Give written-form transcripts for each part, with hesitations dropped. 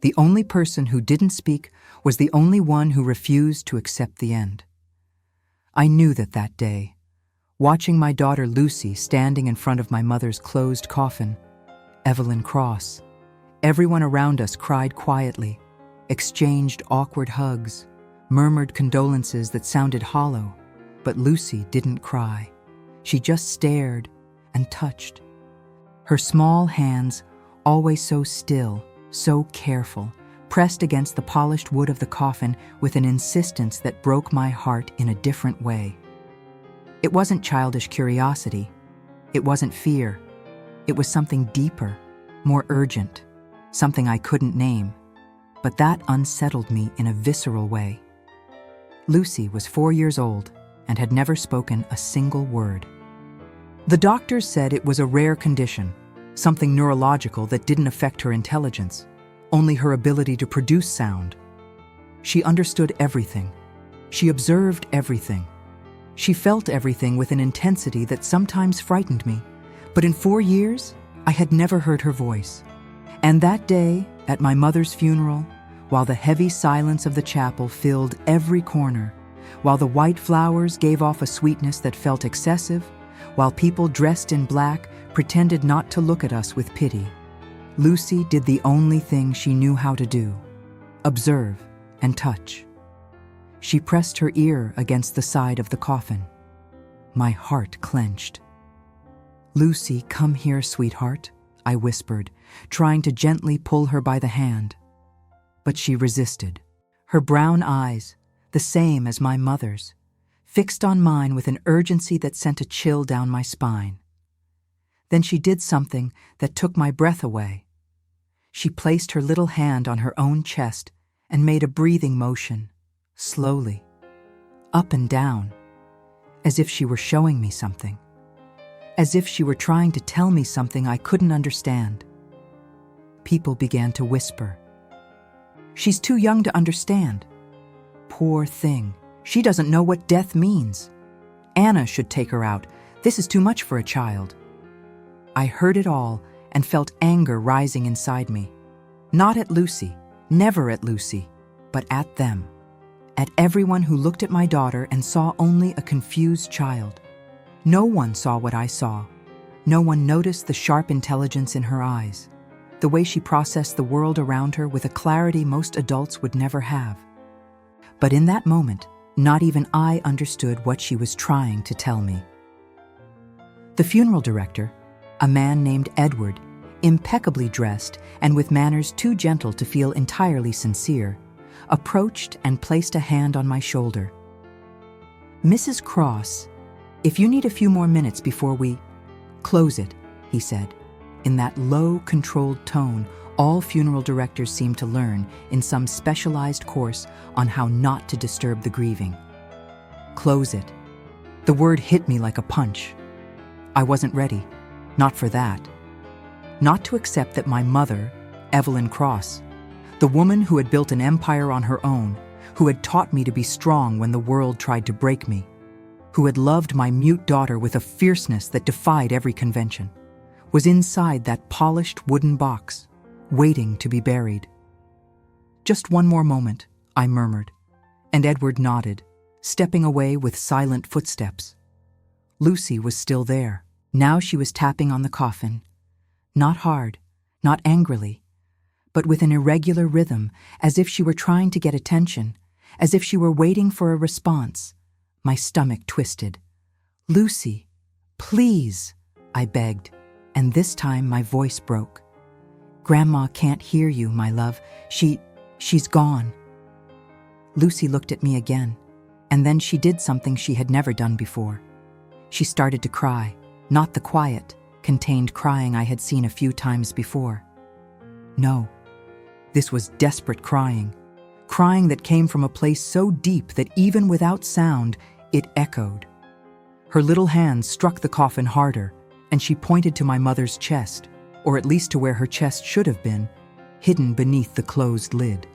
The only person who didn't speak was the only one who refused to accept the end. I knew that day, watching my daughter Lucy standing in front of my mother's closed coffin, Evelyn Cross, everyone around us cried quietly, exchanged awkward hugs, murmured condolences that sounded hollow, but Lucy didn't cry. She just stared and touched. Her small hands, always so still, so careful, pressed against the polished wood of the coffin with an insistence that broke my heart in a different way. It wasn't childish curiosity. It wasn't fear. It was something deeper, more urgent, something I couldn't name. But that unsettled me in a visceral way. Lucy was 4 years old and had never spoken a single word. The doctors said it was a rare condition, something neurological that didn't affect her intelligence, only her ability to produce sound. She understood everything. She observed everything. She felt everything with an intensity that sometimes frightened me. But in 4 years, I had never heard her voice. And that day, at my mother's funeral, while the heavy silence of the chapel filled every corner, while the white flowers gave off a sweetness that felt excessive, while people dressed in black pretended not to look at us with pity, Lucy did the only thing she knew how to do: observe and touch. She pressed her ear against the side of the coffin. My heart clenched. "Lucy, come here, sweetheart," I whispered, trying to gently pull her by the hand. But she resisted. Her brown eyes, the same as my mother's, fixed on mine with an urgency that sent a chill down my spine. Then she did something that took my breath away. She placed her little hand on her own chest and made a breathing motion, slowly, up and down, as if she were showing me something, as if she were trying to tell me something I couldn't understand. People began to whisper. "She's too young to understand. Poor thing, she doesn't know what death means. Anna should take her out. This is too much for a child." I heard it all and felt anger rising inside me. Not at Lucy, never at Lucy, but at them. At everyone who looked at my daughter and saw only a confused child. No one saw what I saw. No one noticed the sharp intelligence in her eyes, the way she processed the world around her with a clarity most adults would never have. But in that moment, not even I understood what she was trying to tell me. The funeral director, a man named Edward, impeccably dressed and with manners too gentle to feel entirely sincere, approached and placed a hand on my shoulder. "Mrs. Cross, if you need a few more minutes before we close it," he said, in that low, controlled tone all funeral directors seem to learn in some specialized course on how not to disturb the grieving. Close it. The word hit me like a punch. I wasn't ready. Not for that. Not to accept that my mother, Evelyn Cross, the woman who had built an empire on her own, who had taught me to be strong when the world tried to break me, who had loved my mute daughter with a fierceness that defied every convention, was inside that polished wooden box, waiting to be buried. "Just one more moment," I murmured, and Edward nodded, stepping away with silent footsteps. Lucy was still there. Now she was tapping on the coffin, not hard, not angrily, but with an irregular rhythm, as if she were trying to get attention, as if she were waiting for a response. My stomach twisted. "Lucy, please," I begged, and this time my voice broke. "Grandma can't hear you, my love. She's gone." Lucy looked at me again, and then she did something she had never done before. She started to cry. Not the quiet, contained crying I had seen a few times before. No, this was desperate crying, crying that came from a place so deep that even without sound, it echoed. Her little hands struck the coffin harder, and she pointed to my mother's chest, or at least to where her chest should have been, hidden beneath the closed lid.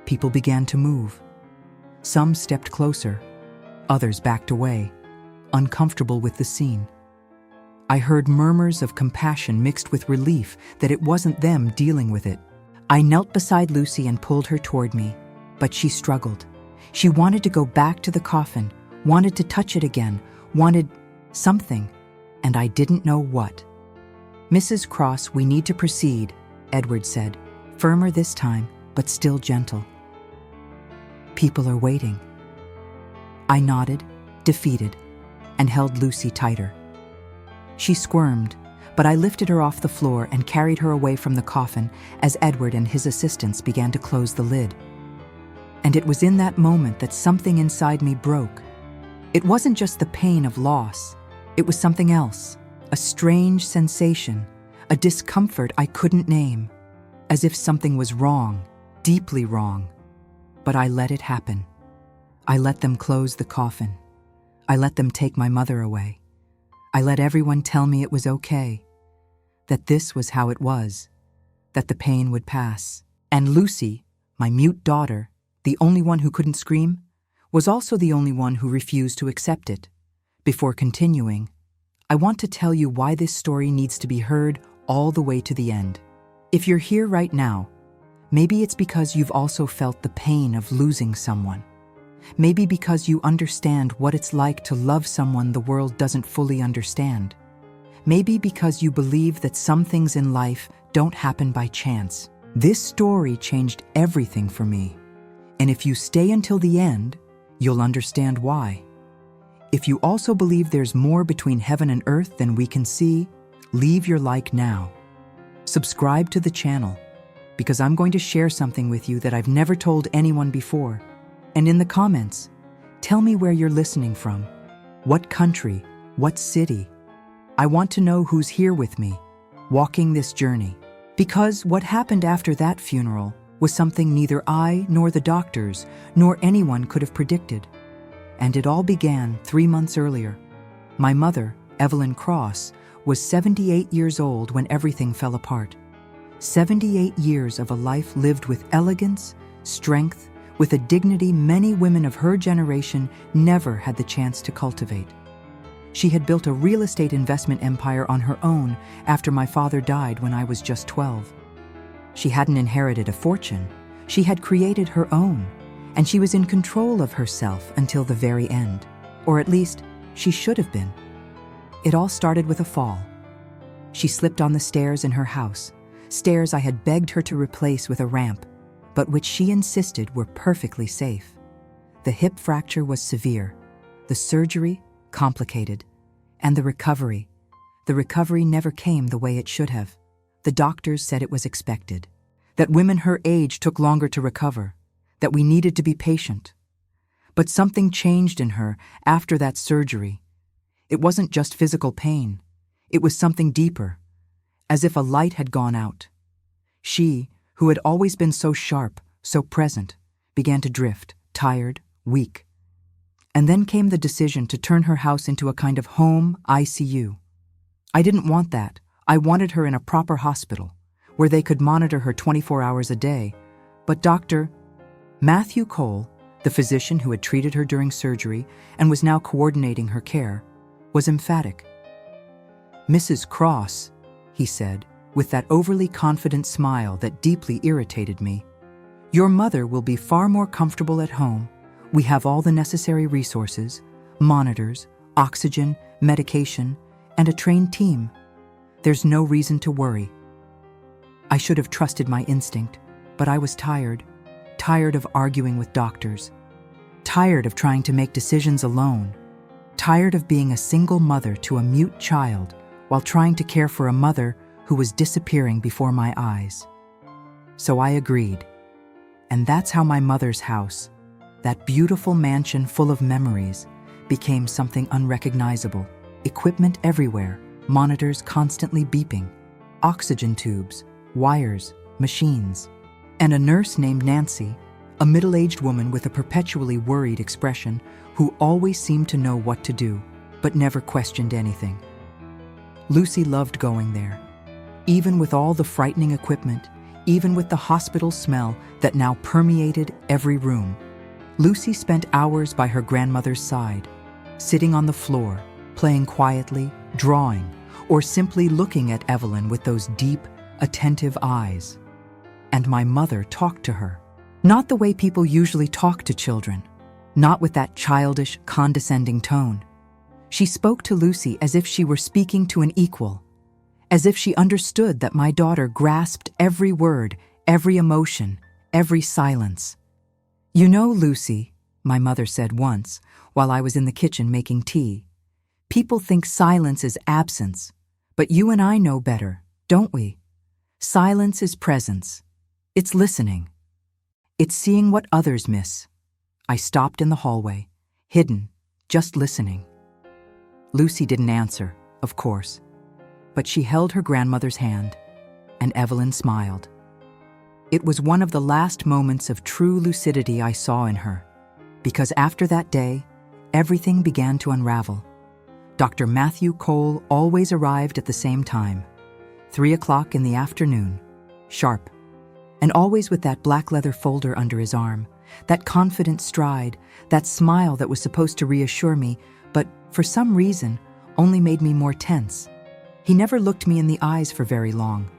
People began to move. Some stepped closer, others backed away, uncomfortable with the scene. I heard murmurs of compassion mixed with relief that it wasn't them dealing with it. I knelt beside Lucy and pulled her toward me, but she struggled. She wanted to go back to the coffin, wanted to touch it again, wanted something, and I didn't know what. "Mrs. Cross, we need to proceed," Edward said, firmer this time, but still gentle. "People are waiting." I nodded, defeated, and held Lucy tighter. She squirmed, but I lifted her off the floor and carried her away from the coffin as Edward and his assistants began to close the lid. And it was in that moment that something inside me broke. It wasn't just the pain of loss. It was something else, a strange sensation, a discomfort I couldn't name, as if something was wrong, deeply wrong. But I let it happen. I let them close the coffin. I let them take my mother away. I let everyone tell me it was okay, that this was how it was, that the pain would pass. And Lucy, my mute daughter, the only one who couldn't scream, was also the only one who refused to accept it. Before continuing, I want to tell you why this story needs to be heard all the way to the end. If you're here right now, maybe it's because you've also felt the pain of losing someone. Maybe because you understand what it's like to love someone the world doesn't fully understand. Maybe because you believe that some things in life don't happen by chance. This story changed everything for me. And if you stay until the end, you'll understand why. If you also believe there's more between heaven and earth than we can see, leave your like now. Subscribe to the channel, because I'm going to share something with you that I've never told anyone before. And in the comments, tell me where you're listening from, what country, what city. I want to know who's here with me, walking this journey. Because what happened after that funeral was something neither I nor the doctors nor anyone could have predicted. And it all began 3 months earlier. My mother, Evelyn Cross, was 78 years old when everything fell apart. 78 years of a life lived with elegance, strength, with a dignity many women of her generation never had the chance to cultivate. She had built a real estate investment empire on her own after my father died when I was just 12. She hadn't inherited a fortune. She had created her own, and she was in control of herself until the very end. Or at least, she should have been. It all started with a fall. She slipped on the stairs in her house, stairs I had begged her to replace with a ramp, but which she insisted were perfectly safe. The hip fracture was severe, the surgery complicated, and the recovery never came the way it should have. The doctors said it was expected, that women her age took longer to recover, that we needed to be patient. But something changed in her after that surgery. It wasn't just physical pain, it was something deeper, as if a light had gone out. She, who had always been so sharp, so present, began to drift, tired, weak. And then came the decision to turn her house into a kind of home ICU. I didn't want that. I wanted her in a proper hospital, where they could monitor her 24 hours a day. But Dr. Matthew Cole, the physician who had treated her during surgery and was now coordinating her care, was emphatic. "Mrs. Cross," he said, with that overly confident smile that deeply irritated me, "your mother will be far more comfortable at home. We have all the necessary resources, monitors, oxygen, medication, and a trained team. There's no reason to worry." I should have trusted my instinct, but I was tired of arguing with doctors, tired of trying to make decisions alone, tired of being a single mother to a mute child while trying to care for a mother who was disappearing before my eyes. So I agreed. And that's how my mother's house, that beautiful mansion full of memories, became something unrecognizable. Equipment everywhere, monitors constantly beeping, oxygen tubes, wires, machines, and a nurse named Nancy, a middle-aged woman with a perpetually worried expression who always seemed to know what to do, but never questioned anything. Lucy loved going there. Even with all the frightening equipment, even with the hospital smell that now permeated every room, Lucy spent hours by her grandmother's side, sitting on the floor, playing quietly, drawing, or simply looking at Evelyn with those deep, attentive eyes. And my mother talked to her. Not the way people usually talk to children. Not with that childish, condescending tone. She spoke to Lucy as if she were speaking to an equal, as if she understood that my daughter grasped every word, every emotion, every silence. "You know, Lucy," my mother said once, while I was in the kitchen making tea, "people think silence is absence, but you and I know better, don't we? Silence is presence. It's listening. It's seeing what others miss." I stopped in the hallway, hidden, just listening. Lucy didn't answer, of course, but she held her grandmother's hand, and Evelyn smiled. It was one of the last moments of true lucidity I saw in her, because after that day, everything began to unravel. Dr. Matthew Cole always arrived at the same time, 3 o'clock in the afternoon, sharp, and always with that black leather folder under his arm, that confident stride, that smile that was supposed to reassure me, but for some reason only made me more tense. He never looked me in the eyes for very long.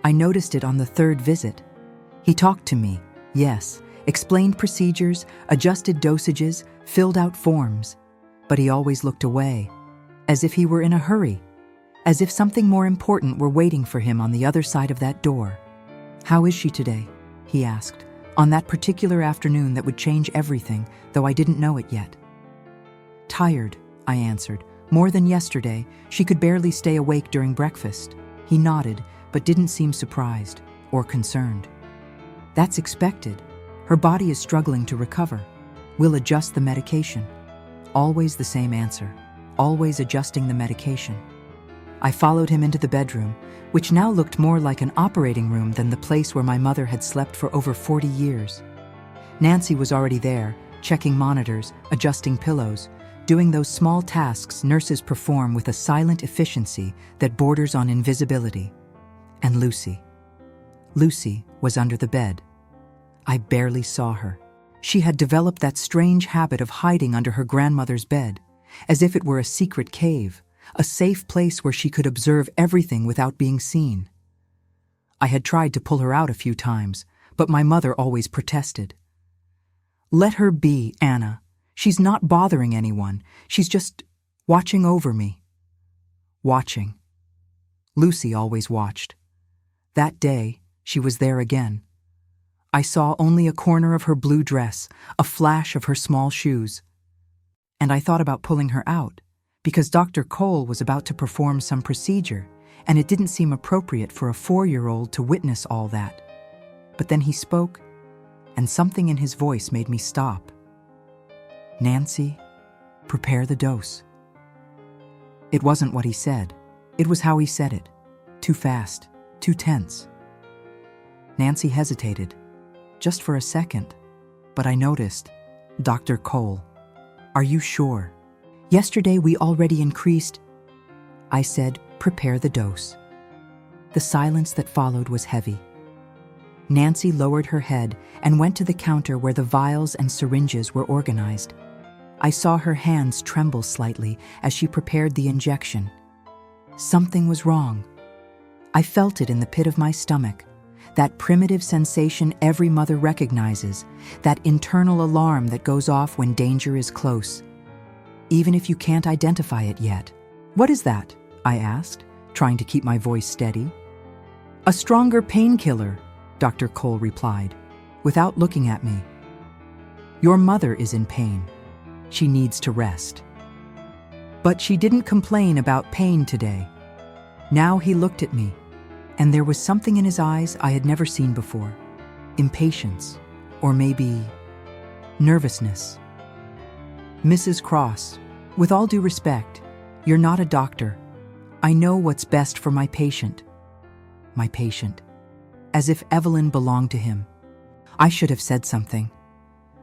I noticed it on the 3rd visit. He talked to me, yes, explained procedures, adjusted dosages, filled out forms, but he always looked away, as if he were in a hurry, as if something more important were waiting for him on the other side of that door. "How is she today?" he asked, on that particular afternoon that would change everything, though I didn't know it yet. "Tired," I answered. "More than yesterday. She could barely stay awake during breakfast." He nodded, but didn't seem surprised or concerned. "That's expected. Her body is struggling to recover. We'll adjust the medication." Always the same answer, always adjusting the medication. I followed him into the bedroom, which now looked more like an operating room than the place where my mother had slept for over 40 years. Nancy was already there, checking monitors, adjusting pillows, doing those small tasks nurses perform with a silent efficiency that borders on invisibility. And Lucy. Lucy was under the bed. I barely saw her. She had developed that strange habit of hiding under her grandmother's bed, as if it were a secret cave, a safe place where she could observe everything without being seen. I had tried to pull her out a few times, but my mother always protested. "Let her be, Anna. She's not bothering anyone. She's just watching over me." Watching. Lucy always watched. That day, she was there again. I saw only a corner of her blue dress, a flash of her small shoes. And I thought about pulling her out, because Dr. Cole was about to perform some procedure, and it didn't seem appropriate for a 4-year-old to witness all that. But then he spoke, and something in his voice made me stop. "Nancy, prepare the dose." It wasn't what he said. It was how he said it. Too fast, too tense. Nancy hesitated, just for a second, but I noticed, "Dr. Cole, are you sure? Yesterday we already increased." I said, "Prepare the dose." The silence that followed was heavy. Nancy lowered her head and went to the counter where the vials and syringes were organized. I saw her hands tremble slightly as she prepared the injection. Something was wrong. I felt it in the pit of my stomach, that primitive sensation every mother recognizes, that internal alarm that goes off when danger is close, even if you can't identify it yet. "What is that?" I asked, trying to keep my voice steady. "A stronger painkiller," Dr. Cole replied, without looking at me. "Your mother is in pain. She needs to rest." But she didn't complain about pain today. Now he looked at me, and there was something in his eyes I had never seen before. Impatience, or maybe nervousness. "Mrs. Cross, with all due respect, you're not a doctor. I know what's best for my patient." My patient. As if Evelyn belonged to him. I should have said something.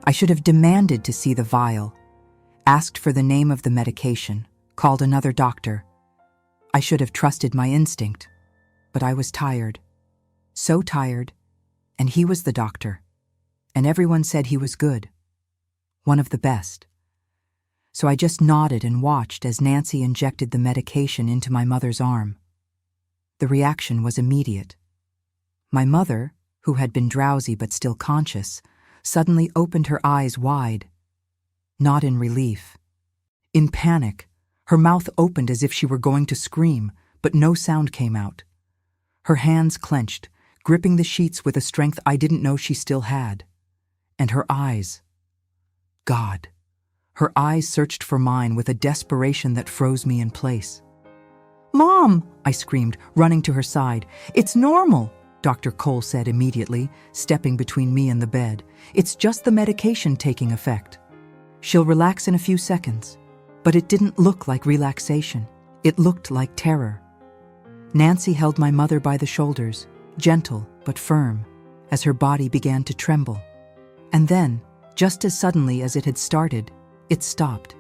I should have demanded to see the vial, asked for the name of the medication, called another doctor. I should have trusted my instinct, but I was tired. So tired, and he was the doctor, and everyone said he was good. One of the best. So I just nodded and watched as Nancy injected the medication into my mother's arm. The reaction was immediate. My mother, who had been drowsy but still conscious, suddenly opened her eyes wide. Not in relief. In panic, her mouth opened as if she were going to scream, but no sound came out. Her hands clenched, gripping the sheets with a strength I didn't know she still had. And her eyes. God. Her eyes searched for mine with a desperation that froze me in place. "Mom!" I screamed, running to her side. "It's normal," Dr. Cole said immediately, stepping between me and the bed. "It's just the medication taking effect. She'll relax in a few seconds." But it didn't look like relaxation. It looked like terror. Nancy held my mother by the shoulders, gentle but firm, as her body began to tremble. And then, just as suddenly as it had started, it stopped.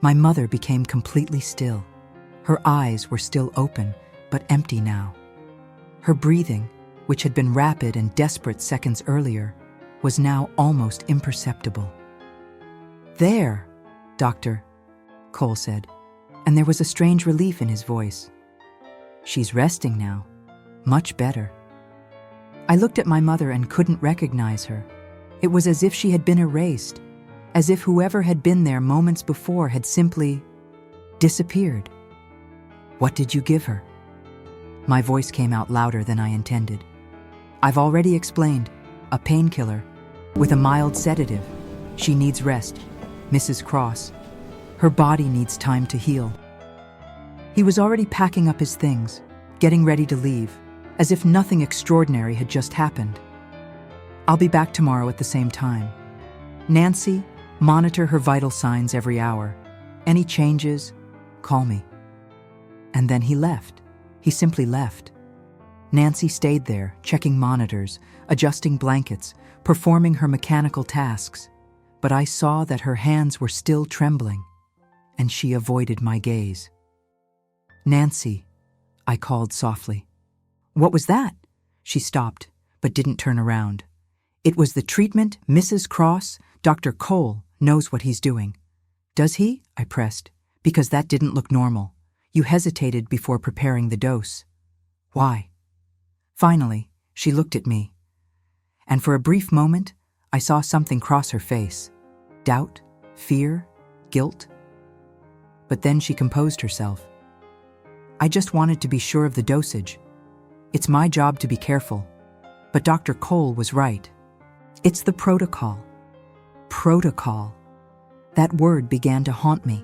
My mother became completely still. Her eyes were still open, but empty now. Her breathing, which had been rapid and desperate seconds earlier, was now almost imperceptible. "There, Doctor," Cole said, and there was a strange relief in his voice. "She's resting now. Much better." I looked at my mother and couldn't recognize her. It was as if she had been erased, as if whoever had been there moments before had simply disappeared. "What did you give her?" My voice came out louder than I intended. "I've already explained. A painkiller, with a mild sedative. She needs rest, Mrs. Cross. Her body needs time to heal." He was already packing up his things, getting ready to leave, as if nothing extraordinary had just happened. "I'll be back tomorrow at the same time. Nancy, monitor her vital signs every hour. Any changes, call me." And then he left. He simply left. Nancy stayed there, checking monitors, adjusting blankets, performing her mechanical tasks. But I saw that her hands were still trembling, and she avoided my gaze. "Nancy," I called softly. "What was that?" She stopped, but didn't turn around. "It was the treatment, Mrs. Cross. Dr. Cole knows what he's doing." "Does he?" I pressed, "because that didn't look normal. You hesitated before preparing the dose. Why?" Finally, she looked at me, and for a brief moment, I saw something cross her face. Doubt, fear, guilt. But then she composed herself. "I just wanted to be sure of the dosage. It's my job to be careful. But Dr. Cole was right. It's the protocol." Protocol. That word began to haunt me.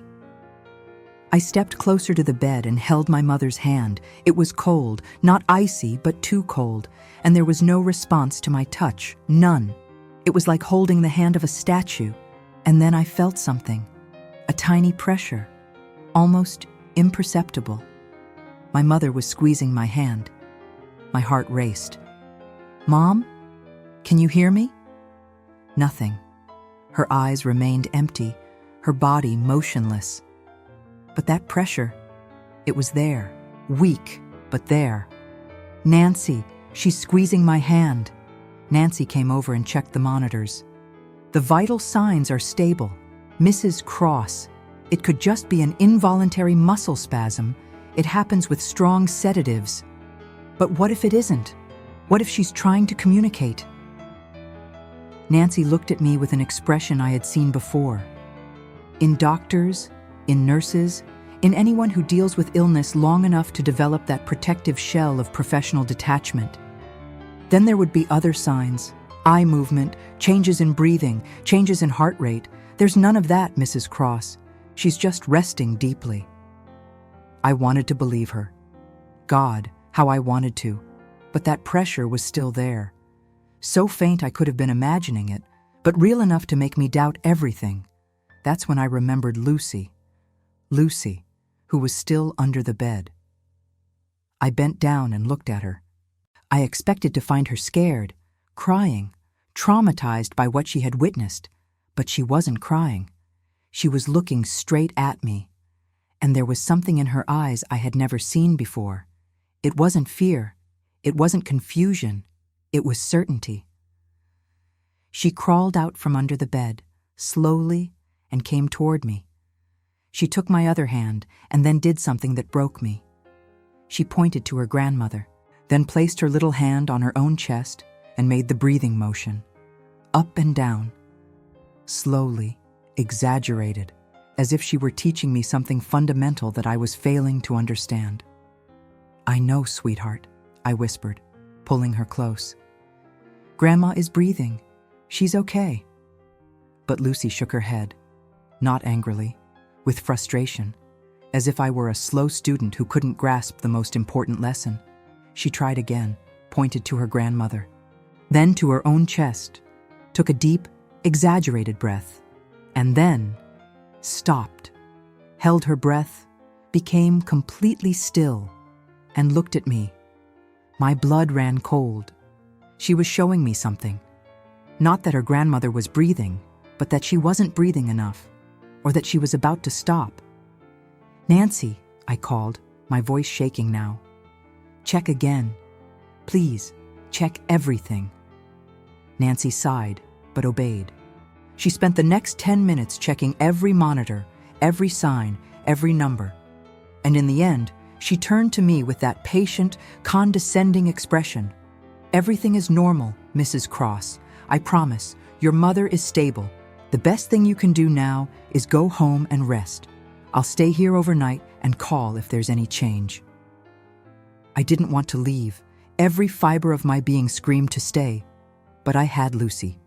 I stepped closer to the bed and held my mother's hand. It was cold, not icy, but too cold, and there was no response to my touch, none. It was like holding the hand of a statue, and then I felt something, a tiny pressure, almost imperceptible. My mother was squeezing my hand. My heart raced. "Mom, can you hear me?" Nothing. Her eyes remained empty, her body motionless. But that pressure, it was there, weak, but there. "Nancy, she's squeezing my hand." Nancy came over and checked the monitors. "The vital signs are stable. Mrs. Cross. It could just be an involuntary muscle spasm. It happens with strong sedatives. But what if it isn't? What if she's trying to communicate?" Nancy looked at me with an expression I had seen before. In doctors, in nurses, in anyone who deals with illness long enough to develop that protective shell of professional detachment. Then there would be other signs, eye movement, changes in breathing, changes in heart rate. There's none of that, Mrs. Cross. She's just resting deeply. I wanted to believe her. God, how I wanted to. But that pressure was still there. So faint I could have been imagining it, but real enough to make me doubt everything. That's when I remembered Lucy. Lucy, who was still under the bed. I bent down and looked at her. I expected to find her scared, crying, traumatized by what she had witnessed, but she wasn't crying. She was looking straight at me, and there was something in her eyes I had never seen before. It wasn't fear, it wasn't confusion, it was certainty. She crawled out from under the bed, slowly, and came toward me. She took my other hand and then did something that broke me. She pointed to her grandmother, then placed her little hand on her own chest, and made the breathing motion, up and down, slowly, exaggerated, as if she were teaching me something fundamental that I was failing to understand. "I know, sweetheart," I whispered, pulling her close. "Grandma is breathing. She's okay." But Lucy shook her head, not angrily, with frustration, as if I were a slow student who couldn't grasp the most important lesson. She tried again, pointed to her grandmother, then to her own chest, took a deep, exaggerated breath, and then stopped, held her breath, became completely still, and looked at me. My blood ran cold. She was showing me something. Not that her grandmother was breathing, but that she wasn't breathing enough, or that she was about to stop. "Nancy," I called, my voice shaking now. "Check again. Please, check everything." Nancy sighed, but obeyed. She spent the next 10 minutes checking every monitor, every sign, every number. And in the end, she turned to me with that patient, condescending expression. "Everything is normal, Mrs. Cross. I promise, your mother is stable. The best thing you can do now is go home and rest. I'll stay here overnight and call if there's any change." I didn't want to leave. Every fiber of my being screamed to stay. But I had Lucy.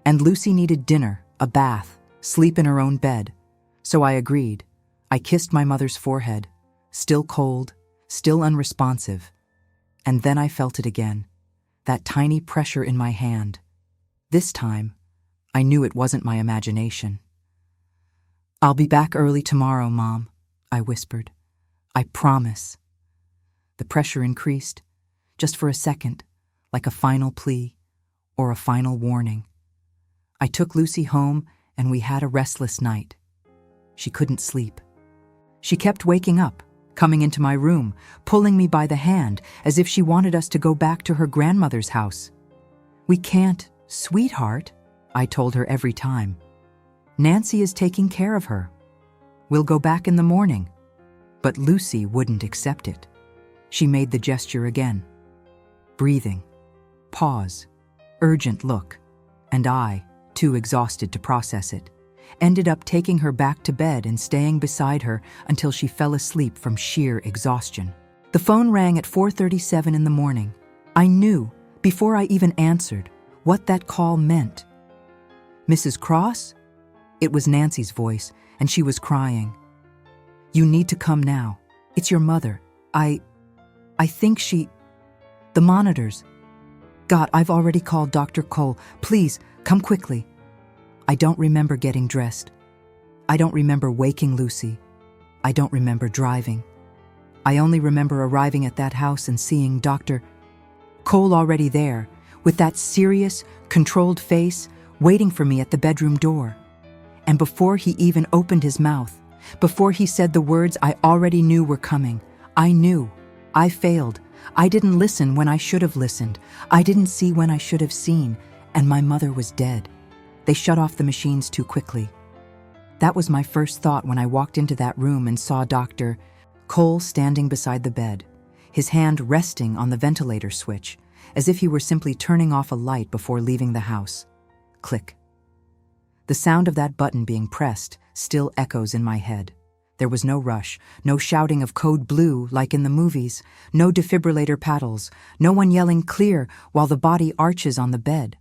And Lucy needed dinner, a bath, sleep in her own bed. So I agreed. I kissed my mother's forehead, still cold, still unresponsive. And then I felt it again, that tiny pressure in my hand. This time, I knew it wasn't my imagination. "I'll be back early tomorrow, Mom," I whispered. "I promise." The pressure increased, just for a second, like a final plea or a final warning. I took Lucy home and we had a restless night. She couldn't sleep. She kept waking up, coming into my room, pulling me by the hand as if she wanted us to go back to her grandmother's house. "We can't, sweetheart," I told her every time. "Nancy is taking care of her. We'll go back in the morning." But Lucy wouldn't accept it. She made the gesture again. Breathing. Pause. Urgent look. And I, too exhausted to process it, ended up taking her back to bed and staying beside her until she fell asleep from sheer exhaustion. The phone rang at 4:37 in the morning. I knew, before I even answered, what that call meant. "Mrs. Cross?" It was Nancy's voice, and she was crying. "You need to come now. It's your mother. I think she... The monitors. God, I've already called Dr. Cole. Please, come quickly." I don't remember getting dressed. I don't remember waking Lucy. I don't remember driving. I only remember arriving at that house and seeing Dr. Cole already there, with that serious, controlled face, waiting for me at the bedroom door. And before he even opened his mouth, before he said the words I already knew were coming, I knew. I failed. I didn't listen when I should have listened. I didn't see when I should have seen. And my mother was dead. They shut off the machines too quickly. That was my first thought when I walked into that room and saw Dr. Cole standing beside the bed, his hand resting on the ventilator switch, as if he were simply turning off a light before leaving the house. Click. The sound of that button being pressed still echoes in my head. There was no rush, no shouting of code blue like in the movies, no defibrillator paddles, no one yelling clear while the body arches on the bed.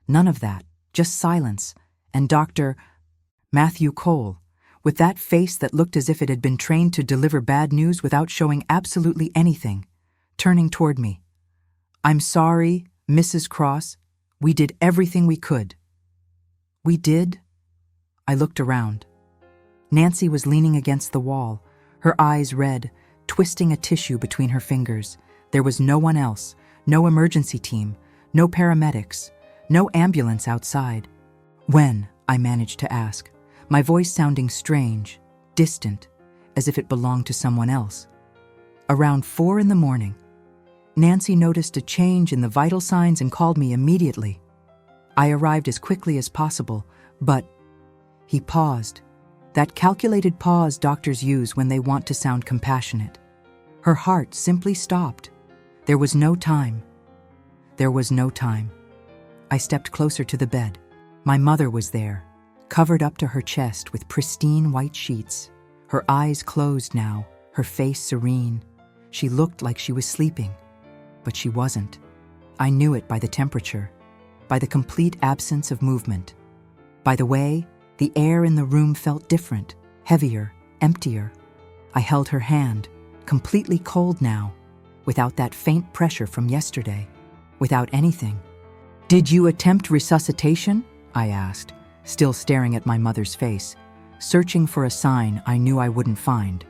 None of that, just silence, and Dr. Matthew Cole, with that face that looked as if it had been trained to deliver bad news without showing absolutely anything, turning toward me. "I'm sorry, Mrs. Cross. We did everything we could." "We did?" I looked around. Nancy was leaning against the wall, her eyes red, twisting a tissue between her fingers. There was no one else, no emergency team, no paramedics, no ambulance outside. "When?" I managed to ask, my voice sounding strange, distant, as if it belonged to someone else. "Around 4 in the morning. Nancy noticed a change in the vital signs and called me immediately. I arrived as quickly as possible, but..." He paused. That calculated pause doctors use when they want to sound compassionate. Her heart simply stopped. There was no time. There was no time. I stepped closer to the bed. My mother was there, covered up to her chest with pristine white sheets. Her eyes closed now, her face serene. She looked like she was sleeping, but she wasn't. I knew it by the temperature, by the complete absence of movement, by the way the air in the room felt different, heavier, emptier. I held her hand, completely cold now, without that faint pressure from yesterday, without anything. "Did you attempt resuscitation?" I asked, still staring at my mother's face, searching for a sign I knew I wouldn't find.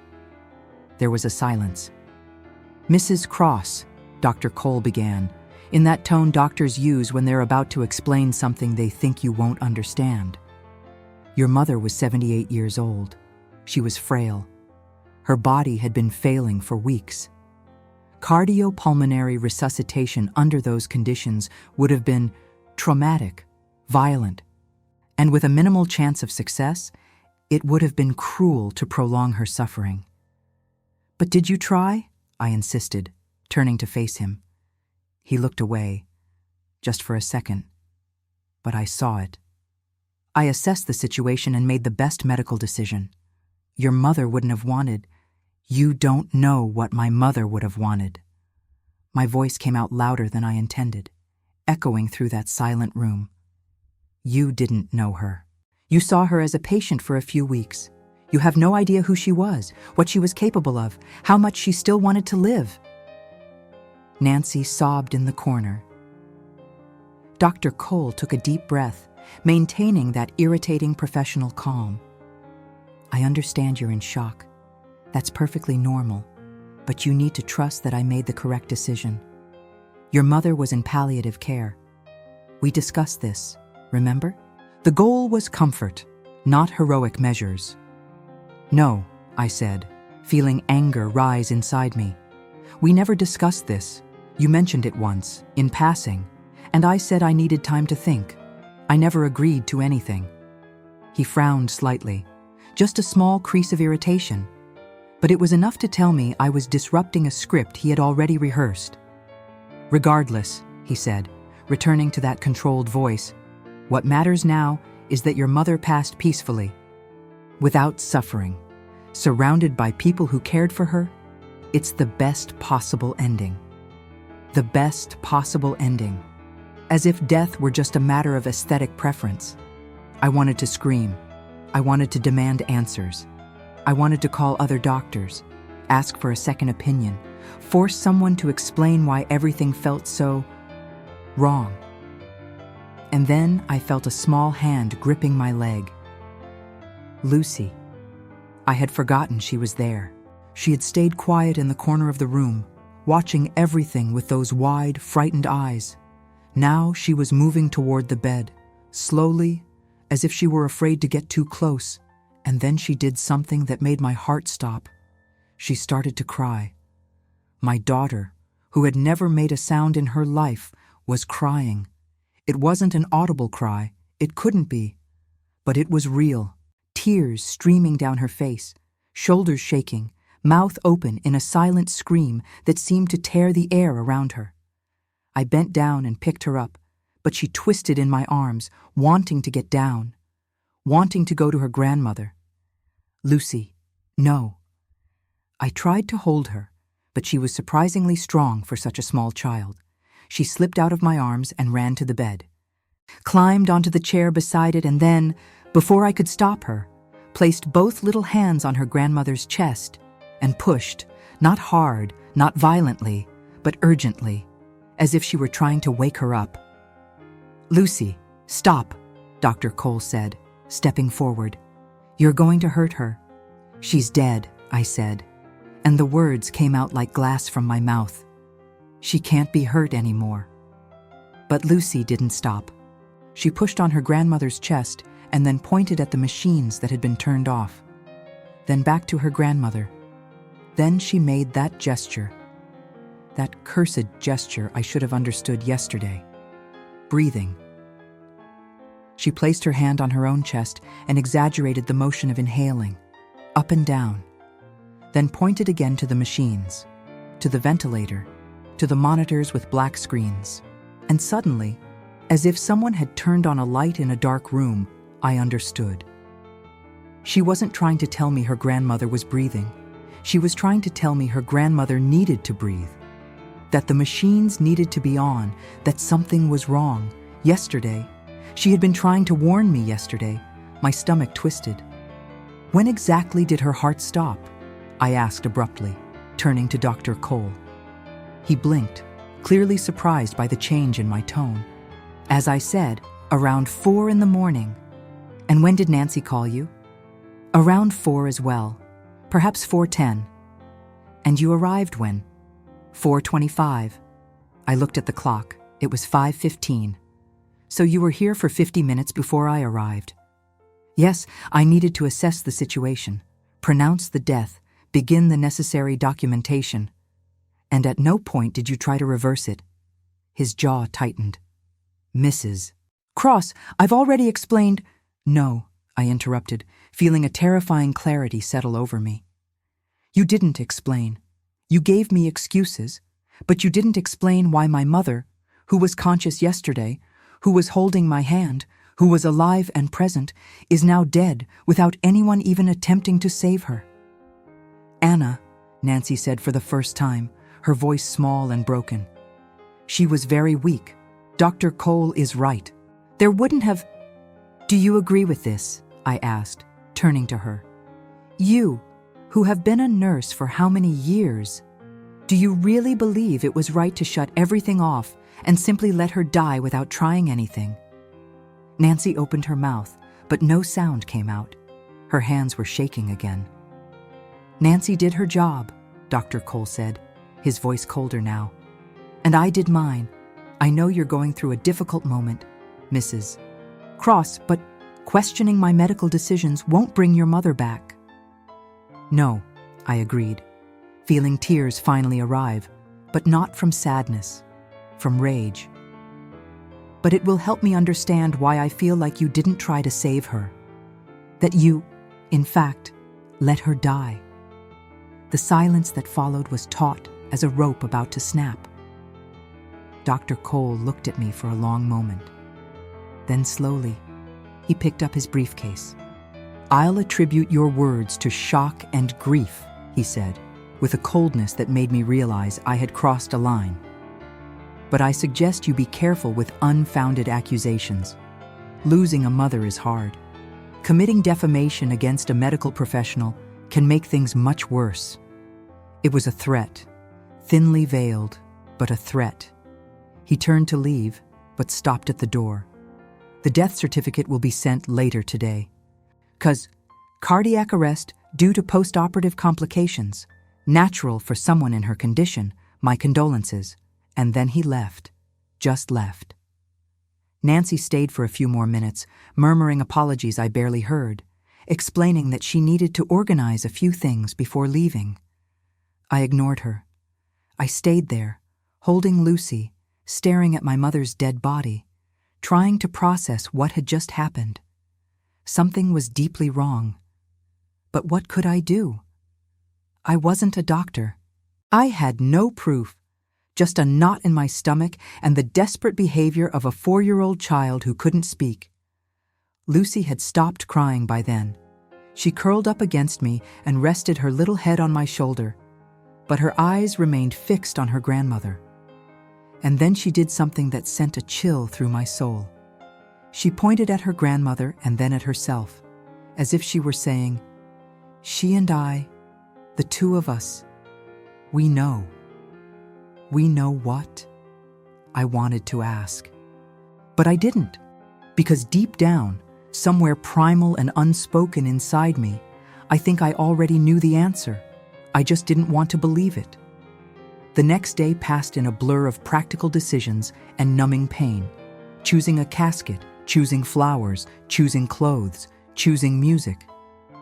There was a silence. "Mrs. Cross," Dr. Cole began, in that tone doctors use when they're about to explain something they think you won't understand. "Your mother was 78 years old. She was frail. Her body had been failing for weeks. Cardiopulmonary resuscitation under those conditions would have been traumatic, violent, and with a minimal chance of success, it would have been cruel to prolong her suffering." "But did you try?" I insisted, turning to face him. He looked away, just for a second, but I saw it. "I assessed the situation and made the best medical decision. Your mother wouldn't have wanted. You don't know what my mother would have wanted." My voice came out louder than I intended, echoing through that silent room. "You didn't know her. You saw her as a patient for a few weeks. You have no idea who she was, what she was capable of, how much she still wanted to live." Nancy sobbed in the corner. Dr. Cole took a deep breath, maintaining that irritating professional calm. "I understand you're in shock. That's perfectly normal, but you need to trust that I made the correct decision. Your mother was in palliative care. We discussed this, remember? The goal was comfort, not heroic measures." "No," I said, feeling anger rise inside me. "We never discussed this. You mentioned it once, in passing, and I said I needed time to think. I never agreed to anything." He frowned slightly, just a small crease of irritation, but it was enough to tell me I was disrupting a script he had already rehearsed. "Regardless," he said, returning to that controlled voice, "what matters now is that your mother passed peacefully, without suffering, surrounded by people who cared for her. It's the best possible ending. The best possible ending. As if death were just a matter of aesthetic preference." I wanted to scream. I wanted to demand answers. I wanted to call other doctors, ask for a second opinion, force someone to explain why everything felt so wrong. And then I felt a small hand gripping my leg. Lucy. I had forgotten she was there. She had stayed quiet in the corner of the room, watching everything with those wide, frightened eyes. Now she was moving toward the bed, slowly, as if she were afraid to get too close, and then she did something that made my heart stop. She started to cry. My daughter, who had never made a sound in her life, was crying. It wasn't an audible cry, it couldn't be, but it was real, tears streaming down her face, shoulders shaking, mouth open in a silent scream that seemed to tear the air around her. I bent down and picked her up, but she twisted in my arms, wanting to get down, wanting to go to her grandmother. "Lucy, no." I tried to hold her, but she was surprisingly strong for such a small child. She slipped out of my arms and ran to the bed, climbed onto the chair beside it, and then, before I could stop her, placed both little hands on her grandmother's chest and pushed, not hard, not violently, but urgently, as if she were trying to wake her up. "Lucy, stop," Dr. Cole said, stepping forward. "You're going to hurt her." "She's dead," I said, and the words came out like glass from my mouth. "She can't be hurt anymore." But Lucy didn't stop. She pushed on her grandmother's chest and then pointed at the machines that had been turned off. Then back to her grandmother. Then she made that gesture. That cursed gesture I should have understood yesterday. Breathing. She placed her hand on her own chest and exaggerated the motion of inhaling, up and down, then pointed again to the machines, to the ventilator, to the monitors with black screens. And suddenly, as if someone had turned on a light in a dark room, I understood. She wasn't trying to tell me her grandmother was breathing. She was trying to tell me her grandmother needed to breathe. That the machines needed to be on, that something was wrong. Yesterday, she had been trying to warn me yesterday. My stomach twisted. When exactly did her heart stop? I asked abruptly, turning to Dr. Cole. He blinked, clearly surprised by the change in my tone. As I said, around 4 in the morning. And when did Nancy call you? Around 4 as well, perhaps 4:10. And you arrived when? 4:25. I looked at the clock. It was 5:15. So you were here for 50 minutes before I arrived. Yes, I needed to assess the situation, pronounce the death, begin the necessary documentation. And at no point did you try to reverse it. His jaw tightened. Mrs. Cross, I've already explained. No, I interrupted, feeling a terrifying clarity settle over me. You didn't explain. You gave me excuses, but you didn't explain why my mother, who was conscious yesterday, who was holding my hand, who was alive and present, is now dead without anyone even attempting to save her. Anna, Nancy said for the first time, her voice small and broken. She was very weak. Dr. Cole is right. There wouldn't have... Do you agree with this? I asked, turning to her. You, who have been a nurse for how many years, do you really believe it was right to shut everything off and simply let her die without trying anything? Nancy opened her mouth, but no sound came out. Her hands were shaking again. Nancy did her job, Dr. Cole said, his voice colder now. And I did mine. I know you're going through a difficult moment, Mrs. Cross, but questioning my medical decisions won't bring your mother back. No, I agreed, feeling tears finally arrive, but not from sadness, from rage. But it will help me understand why I feel like you didn't try to save her. That you, in fact, let her die. The silence that followed was taut as a rope about to snap. Dr. Cole looked at me for a long moment. Then slowly, he picked up his briefcase. I'll attribute your words to shock and grief, he said, with a coldness that made me realize I had crossed a line. But I suggest you be careful with unfounded accusations. Losing a mother is hard. Committing defamation against a medical professional can make things much worse. It was a threat, thinly veiled, but a threat. He turned to leave, but stopped at the door. The death certificate will be sent later today. 'Cause cardiac arrest due to post-operative complications. Natural for someone in her condition. My condolences. And then he left. Just left. Nancy stayed for a few more minutes, murmuring apologies I barely heard, explaining that she needed to organize a few things before leaving. I ignored her. I stayed there, holding Lucy, staring at my mother's dead body, trying to process what had just happened. Something was deeply wrong. But what could I do? I wasn't a doctor. I had no proof, just a knot in my stomach and the desperate behavior of a 4-year-old child who couldn't speak. Lucy had stopped crying by then. She curled up against me and rested her little head on my shoulder, but her eyes remained fixed on her grandmother. And then she did something that sent a chill through my soul. She pointed at her grandmother and then at herself, as if she were saying, "She and I, the two of us, we know." We know what? I wanted to ask. But I didn't, because deep down, somewhere primal and unspoken inside me, I think I already knew the answer. I just didn't want to believe it. The next day passed in a blur of practical decisions and numbing pain. Choosing a casket, choosing flowers, choosing clothes, choosing music.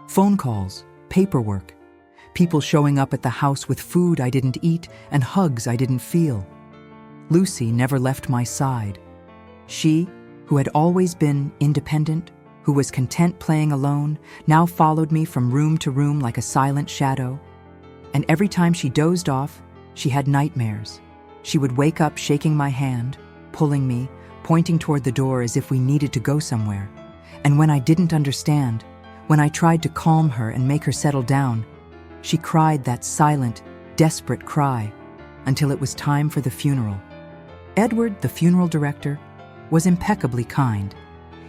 Phone calls, paperwork. People showing up at the house with food I didn't eat and hugs I didn't feel. Lucy never left my side. She, who had always been independent, who was content playing alone, now followed me from room to room like a silent shadow. And every time she dozed off, she had nightmares. She would wake up shaking my hand, pulling me, pointing toward the door as if we needed to go somewhere. And when I didn't understand, when I tried to calm her and make her settle down, she cried that silent, desperate cry until it was time for the funeral. Edward, the funeral director, was impeccably kind.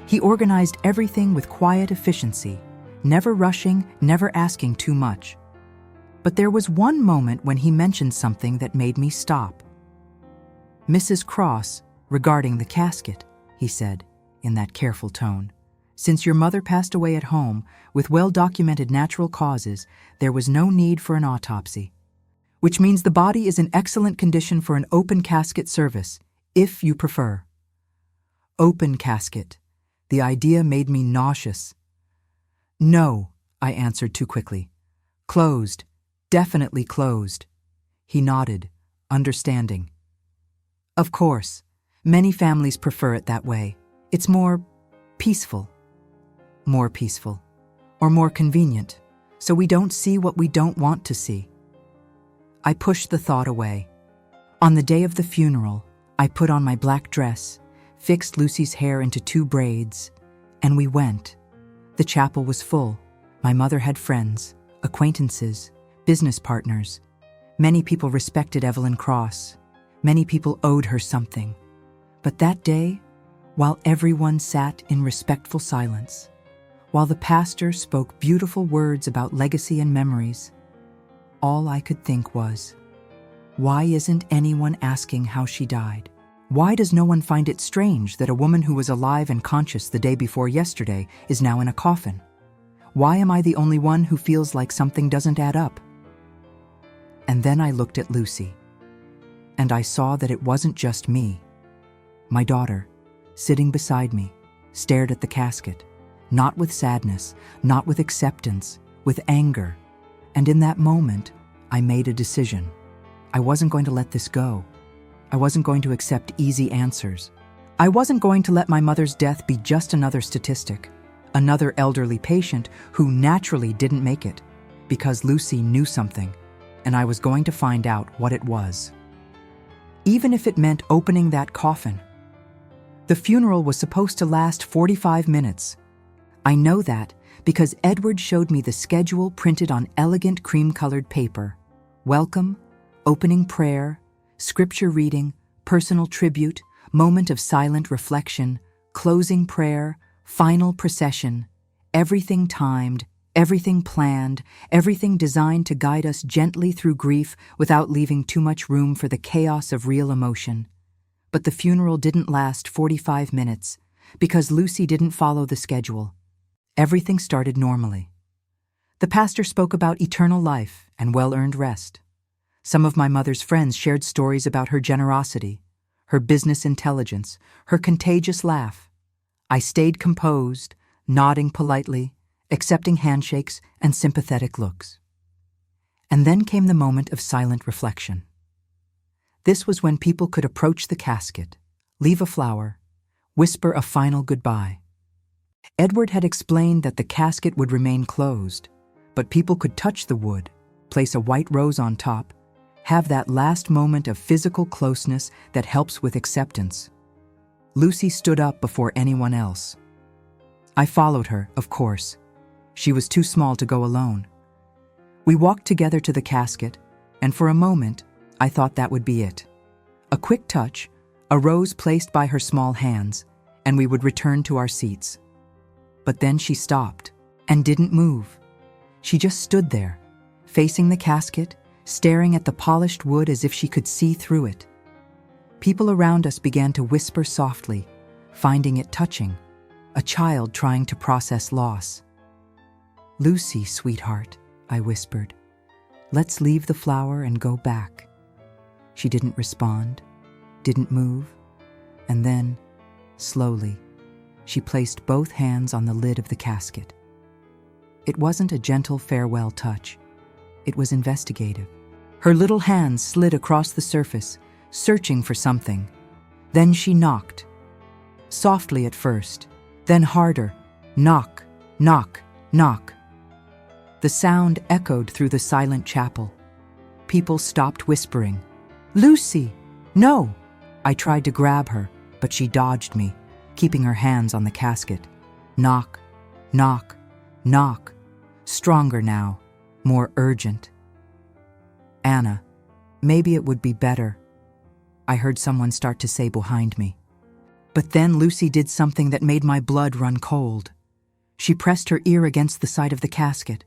He organized everything with quiet efficiency, never rushing, never asking too much. But there was one moment when he mentioned something that made me stop. "Mrs. Cross, regarding the casket," he said, in that careful tone. "Since your mother passed away at home with well-documented natural causes, there was no need for an autopsy. Which means the body is in excellent condition for an open casket service, if you prefer." Open casket. The idea made me nauseous. "No," I answered too quickly. "Closed. Definitely closed." He nodded, understanding. "Of course. Many families prefer it that way. It's more peaceful. More peaceful. Or more convenient, so we don't see what we don't want to see." I pushed the thought away. On the day of the funeral, I put on my black dress, fixed Lucy's hair into 2 braids, and we went. The chapel was full. My mother had friends, acquaintances, business partners. Many people respected Evelyn Cross. Many people owed her something. But that day, while everyone sat in respectful silence, while the pastor spoke beautiful words about legacy and memories, all I could think was, why isn't anyone asking how she died? Why does no one find it strange that a woman who was alive and conscious the day before yesterday is now in a coffin? Why am I the only one who feels like something doesn't add up? And then I looked at Lucy, and I saw that it wasn't just me. My daughter, sitting beside me, stared at the casket, not with sadness, not with acceptance, with anger. And in that moment, I made a decision. I wasn't going to let this go. I wasn't going to accept easy answers. I wasn't going to let my mother's death be just another statistic, another elderly patient who naturally didn't make it, because Lucy knew something, and I was going to find out what it was. Even if it meant opening that coffin. The funeral was supposed to last 45 minutes. I know that because Edward showed me the schedule printed on elegant cream-colored paper. Welcome, opening prayer, scripture reading, personal tribute, moment of silent reflection, closing prayer, final procession, everything timed, everything planned, everything designed to guide us gently through grief without leaving too much room for the chaos of real emotion. But the funeral didn't last 45 minutes because Lucy didn't follow the schedule. Everything started normally. The pastor spoke about eternal life and well-earned rest. Some of my mother's friends shared stories about her generosity, her business intelligence, her contagious laugh. I stayed composed, nodding politely, accepting handshakes and sympathetic looks. And then came the moment of silent reflection. This was when people could approach the casket, leave a flower, whisper a final goodbye. Edward had explained that the casket would remain closed, but people could touch the wood, place a white rose on top, have that last moment of physical closeness that helps with acceptance. Lucy stood up before anyone else. I followed her, of course. She was too small to go alone. We walked together to the casket, and for a moment, I thought that would be it. A quick touch, a rose placed by her small hands, and we would return to our seats. But then she stopped and didn't move. She just stood there, facing the casket, staring at the polished wood as if she could see through it. People around us began to whisper softly, finding it touching, a child trying to process loss. "Lucy, sweetheart," I whispered, "let's leave the flower and go back." She didn't respond, didn't move, and then, slowly, she placed both hands on the lid of the casket. It wasn't a gentle farewell touch. It was investigative. Her little hands slid across the surface, searching for something. Then she knocked. Softly at first, then harder. Knock, knock, knock. The sound echoed through the silent chapel. People stopped whispering. "Lucy! No! I tried to grab her, but she dodged me, keeping her hands on the casket. Knock, knock, knock. Stronger now, more urgent. Anna, maybe it would be better, I heard someone start to say behind me. But then Lucy did something that made my blood run cold. She pressed her ear against the side of the casket,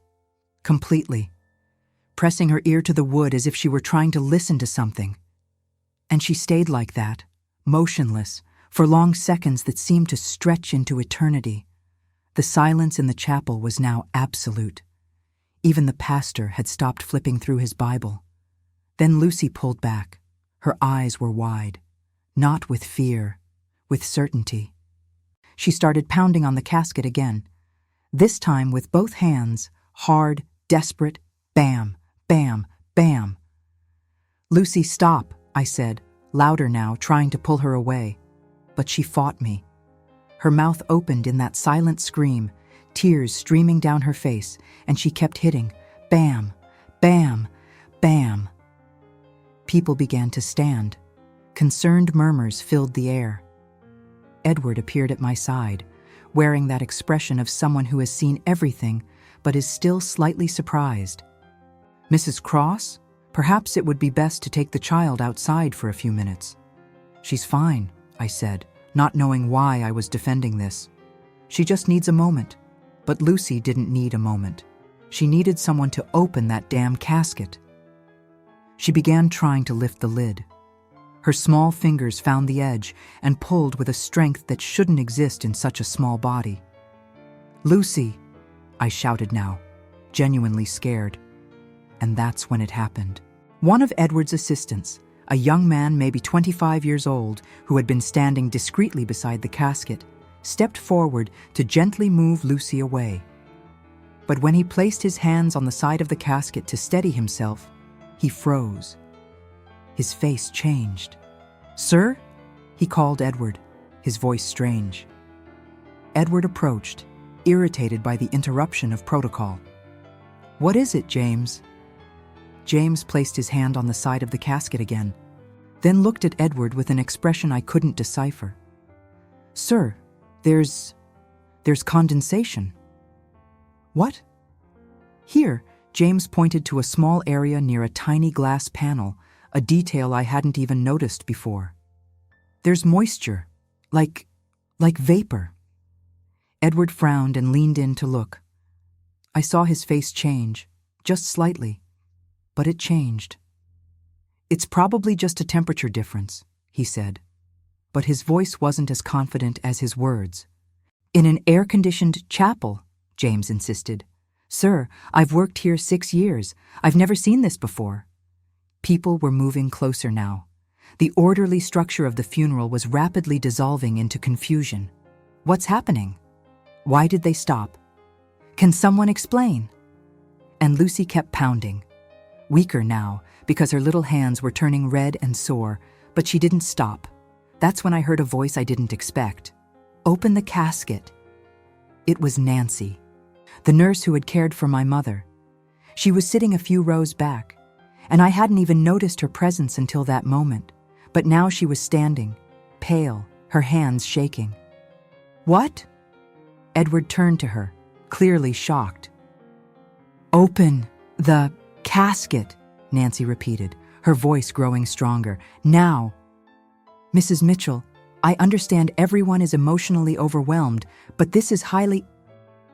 completely, pressing her ear to the wood as if she were trying to listen to something. And she stayed like that, motionless, for long seconds that seemed to stretch into eternity. The silence in the chapel was now absolute. Even the pastor had stopped flipping through his Bible. Then Lucy pulled back. Her eyes were wide, not with fear, with certainty. She started pounding on the casket again, this time with both hands, hard, desperate, bam, bam, bam. "Lucy, stop," I said, louder now, trying to pull her away. But she fought me. Her mouth opened in that silent scream, tears streaming down her face, and she kept hitting, bam, bam, bam. People began to stand. Concerned murmurs filled the air. Edward appeared at my side, wearing that expression of someone who has seen everything but is still slightly surprised. "Mrs. Cross, perhaps it would be best to take the child outside for a few minutes." "She's fine," I said, not knowing why I was defending this. "She just needs a moment." But Lucy didn't need a moment. She needed someone to open that damn casket. She began trying to lift the lid. Her small fingers found the edge and pulled with a strength that shouldn't exist in such a small body. "Lucy," I shouted now, genuinely scared. And that's when it happened. One of Edward's assistants, a young man maybe 25 years old who had been standing discreetly beside the casket, stepped forward to gently move Lucy away. But when he placed his hands on the side of the casket to steady himself, he froze. His face changed. "Sir?" he called Edward, his voice strange. Edward approached, irritated by the interruption of protocol. "What is it, James?" James placed his hand on the side of the casket again, then looked at Edward with an expression I couldn't decipher. "Sir, there's condensation." "What?" "Here," James pointed to a small area near a tiny glass panel, a detail I hadn't even noticed before. "There's moisture, like vapor." Edward frowned and leaned in to look. I saw his face change, just slightly, but it changed. "It's probably just a temperature difference," he said. But his voice wasn't as confident as his words. "In an air-conditioned chapel," James insisted. "Sir, I've worked here 6 years. I've never seen this before." People were moving closer now. The orderly structure of the funeral was rapidly dissolving into confusion. What's happening? Why did they stop? Can someone explain? And Lucy kept pounding. Weaker now, because her little hands were turning red and sore, but she didn't stop. That's when I heard a voice I didn't expect. "Open the casket." It was Nancy, the nurse who had cared for my mother. She was sitting a few rows back, and I hadn't even noticed her presence until that moment. But now she was standing, pale, her hands shaking. "What?" Edward turned to her, clearly shocked. "Open the casket," Nancy repeated, her voice growing stronger. "Now." "Mrs. Mitchell, I understand everyone is emotionally overwhelmed, but this is highly—"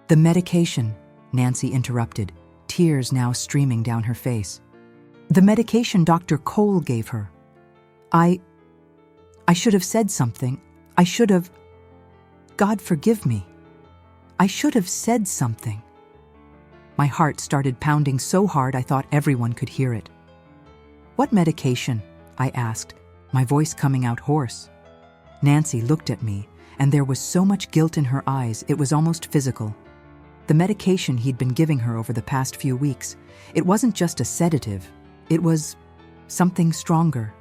"The medication," Nancy interrupted, tears now streaming down her face. "The medication Dr. Cole gave her. I should have said something. I should have— God forgive me. I should have said something." My heart started pounding so hard I thought everyone could hear it. "What medication?" I asked, my voice coming out hoarse. Nancy looked at me, and there was so much guilt in her eyes it was almost physical. The medication he'd been giving her over the past few weeks, it wasn't just a sedative. It was something stronger,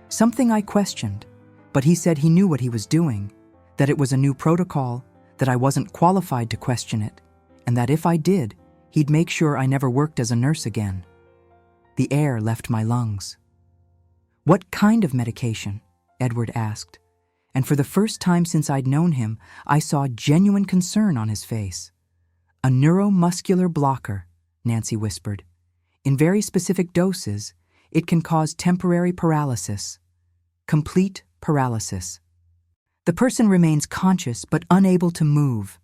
something I questioned. But he said he knew what he was doing, that it was a new protocol, that I wasn't qualified to question it, and that if I did, he'd make sure I never worked as a nurse again. The air left my lungs. "What kind of medication?" Edward asked, and for the first time since I'd known him, I saw genuine concern on his face. A neuromuscular blocker, Nancy whispered. In very specific doses, it can cause temporary paralysis. Complete paralysis. The person remains conscious but unable to move,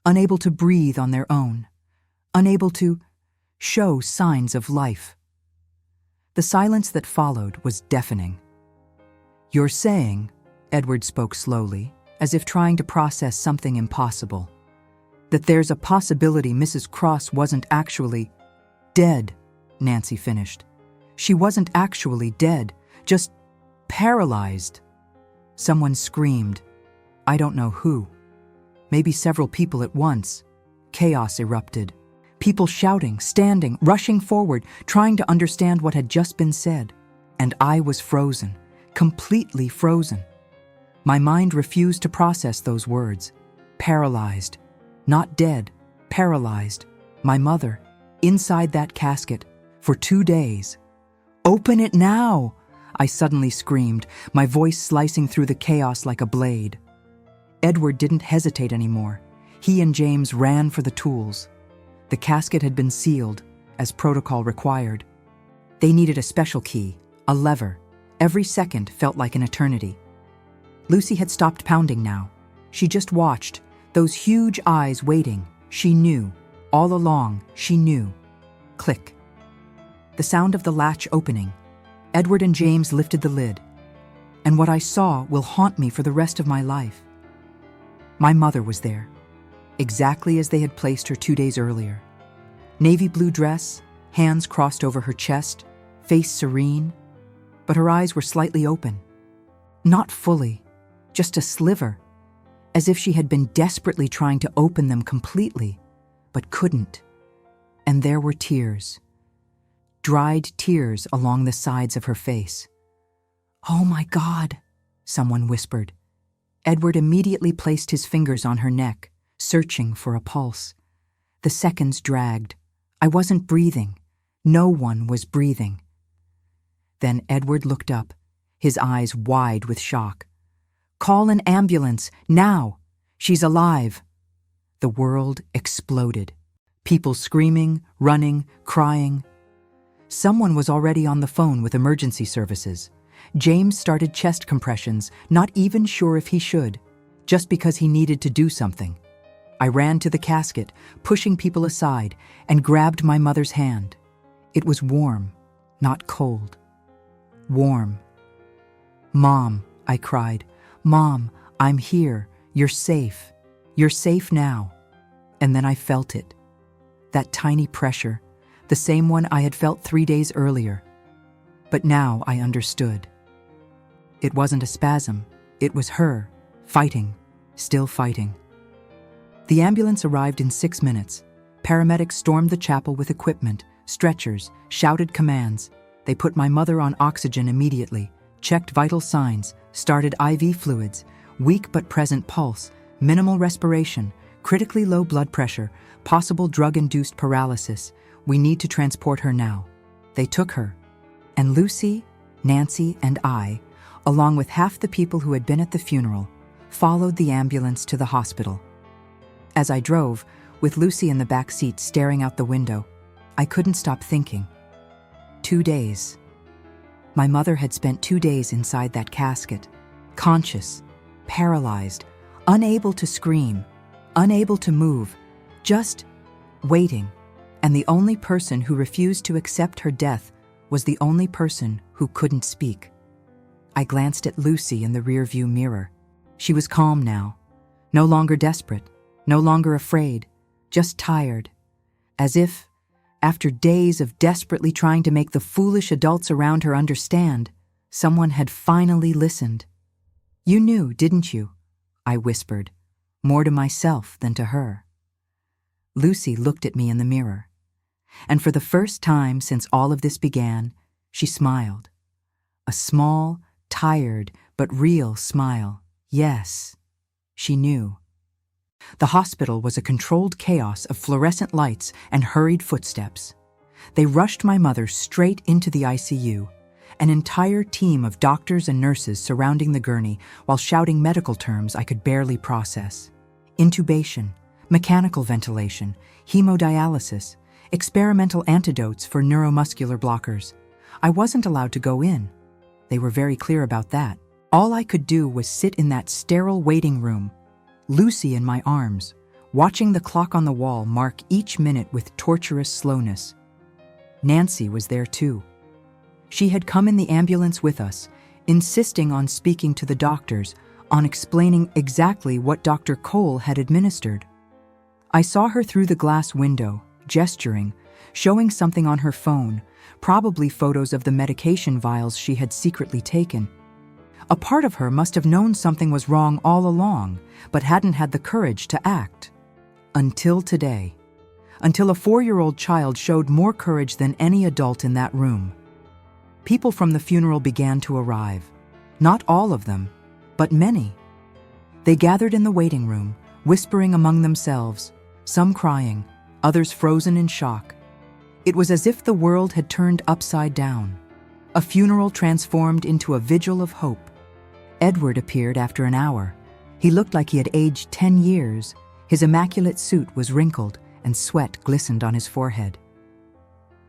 unable to breathe on their own, unable to show signs of life. The silence that followed was deafening. "You're saying," Edward spoke slowly, as if trying to process something impossible, "that there's a possibility Mrs. Cross wasn't actually dead," Nancy finished. "She wasn't actually dead, just paralyzed." Someone screamed. I don't know who. Maybe several people at once. Chaos erupted. People shouting, standing, rushing forward, trying to understand what had just been said. And I was frozen, completely frozen. My mind refused to process those words. Paralyzed. Not dead, paralyzed. My mother, inside that casket, for 2 days. "Open it now!" I suddenly screamed, my voice slicing through the chaos like a blade. Edward didn't hesitate anymore. He and James ran for the tools. The casket had been sealed, as protocol required. They needed a special key, a lever. Every second felt like an eternity. Lucy had stopped pounding now. She just watched, those huge eyes waiting. She knew. All along, she knew. Click. The sound of the latch opening. Edward and James lifted the lid. And what I saw will haunt me for the rest of my life. My mother was there, exactly as they had placed her 2 days earlier. Navy blue dress, hands crossed over her chest, face serene, but her eyes were slightly open. Not fully, just a sliver, as if she had been desperately trying to open them completely, but couldn't. And there were tears. Dried tears along the sides of her face. "Oh my God," someone whispered. Edward immediately placed his fingers on her neck, searching for a pulse. The seconds dragged. I wasn't breathing. No one was breathing. Then Edward looked up, his eyes wide with shock. "Call an ambulance, now! She's alive!" The world exploded. People screaming, running, crying. Someone was already on the phone with emergency services. James started chest compressions, not even sure if he should, just because he needed to do something. I ran to the casket, pushing people aside, and grabbed my mother's hand. It was warm, not cold. Warm. "Mom," I cried. "Mom, I'm here. You're safe. You're safe now." And then I felt it. That tiny pressure, the same one I had felt 3 days earlier. But now I understood. It wasn't a spasm. It was her, fighting, still fighting. The ambulance arrived in 6 minutes. Paramedics stormed the chapel with equipment, stretchers, shouted commands. They put my mother on oxygen immediately, checked vital signs, started IV fluids, weak but present pulse, minimal respiration, critically low blood pressure, possible drug-induced paralysis. We need to transport her now. They took her. And Lucy, Nancy, and I, along with half the people who had been at the funeral, followed the ambulance to the hospital. As I drove, with Lucy in the back seat staring out the window, I couldn't stop thinking. 2 days. My mother had spent 2 days inside that casket, conscious, paralyzed, unable to scream, unable to move, just waiting. And the only person who refused to accept her death was the only person who couldn't speak. I glanced at Lucy in the rearview mirror. She was calm now, no longer desperate, no longer afraid, just tired, as if, after days of desperately trying to make the foolish adults around her understand, someone had finally listened. "You knew, didn't you?" I whispered, more to myself than to her. Lucy looked at me in the mirror, and for the first time since all of this began, she smiled. A small, tired, but real smile. Yes, she knew. The hospital was a controlled chaos of fluorescent lights and hurried footsteps. They rushed my mother straight into the ICU, an entire team of doctors and nurses surrounding the gurney while shouting medical terms I could barely process. Intubation, mechanical ventilation, hemodialysis, experimental antidotes for neuromuscular blockers. I wasn't allowed to go in. They were very clear about that. All I could do was sit in that sterile waiting room, Lucy in my arms, watching the clock on the wall mark each minute with torturous slowness. Nancy was there too. She had come in the ambulance with us, insisting on speaking to the doctors, on explaining exactly what Dr. Cole had administered. I saw her through the glass window, gesturing, showing something on her phone, probably photos of the medication vials she had secretly taken. A part of her must have known something was wrong all along, but hadn't had the courage to act. Until today. Until a 4-year-old child showed more courage than any adult in that room. People from the funeral began to arrive. Not all of them, but many. They gathered in the waiting room, whispering among themselves, some crying, others frozen in shock. It was as if the world had turned upside down. A funeral transformed into a vigil of hope. Edward appeared after an hour. He looked like he had aged 10 years. His immaculate suit was wrinkled, and sweat glistened on his forehead.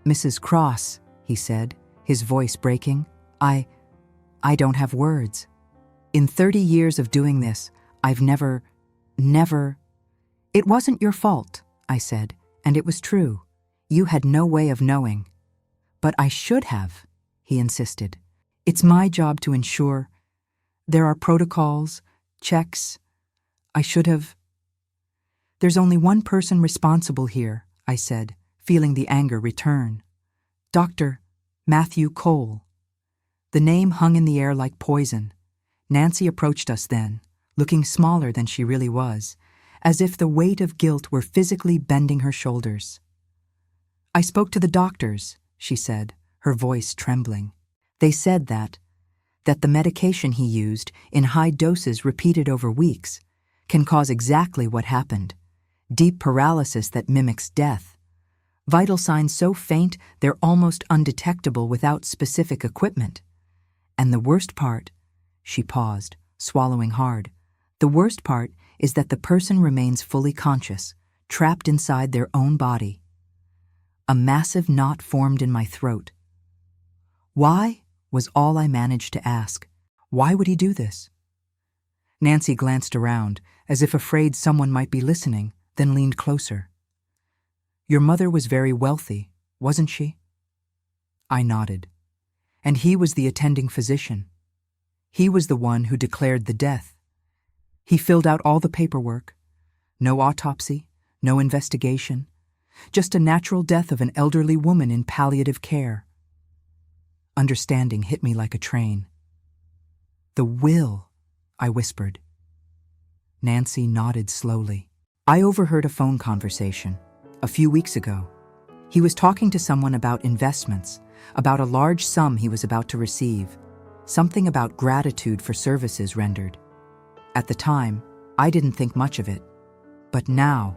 "Mrs. Cross," he said, his voice breaking, I don't have words. In 30 years of doing this, I've never... It wasn't your fault, I said, and it was true. You had no way of knowing. But I should have, he insisted. It's my job to ensure. There are protocols, checks. I should have... There's only one person responsible here, I said, feeling the anger return. Dr. Matthew Cole. The name hung in the air like poison. Nancy approached us then, looking smaller than she really was, as if the weight of guilt were physically bending her shoulders. I spoke to the doctors, she said, her voice trembling. They said that the medication he used, in high doses repeated over weeks, can cause exactly what happened. Deep paralysis that mimics death. Vital signs so faint they're almost undetectable without specific equipment. And the worst part, she paused, swallowing hard, the worst part is that the person remains fully conscious, trapped inside their own body. A massive knot formed in my throat. Why was all I managed to ask. Why would he do this? Nancy glanced around, as if afraid someone might be listening, then leaned closer. Your mother was very wealthy, wasn't she? I nodded. And he was the attending physician. He was the one who declared the death. He filled out all the paperwork. No autopsy, no investigation. Just a natural death of an elderly woman in palliative care. Understanding hit me like a train. The will, I whispered. Nancy nodded slowly. I overheard a phone conversation a few weeks ago. He was talking to someone about investments, about a large sum he was about to receive, something about gratitude for services rendered. At the time, I didn't think much of it. But now,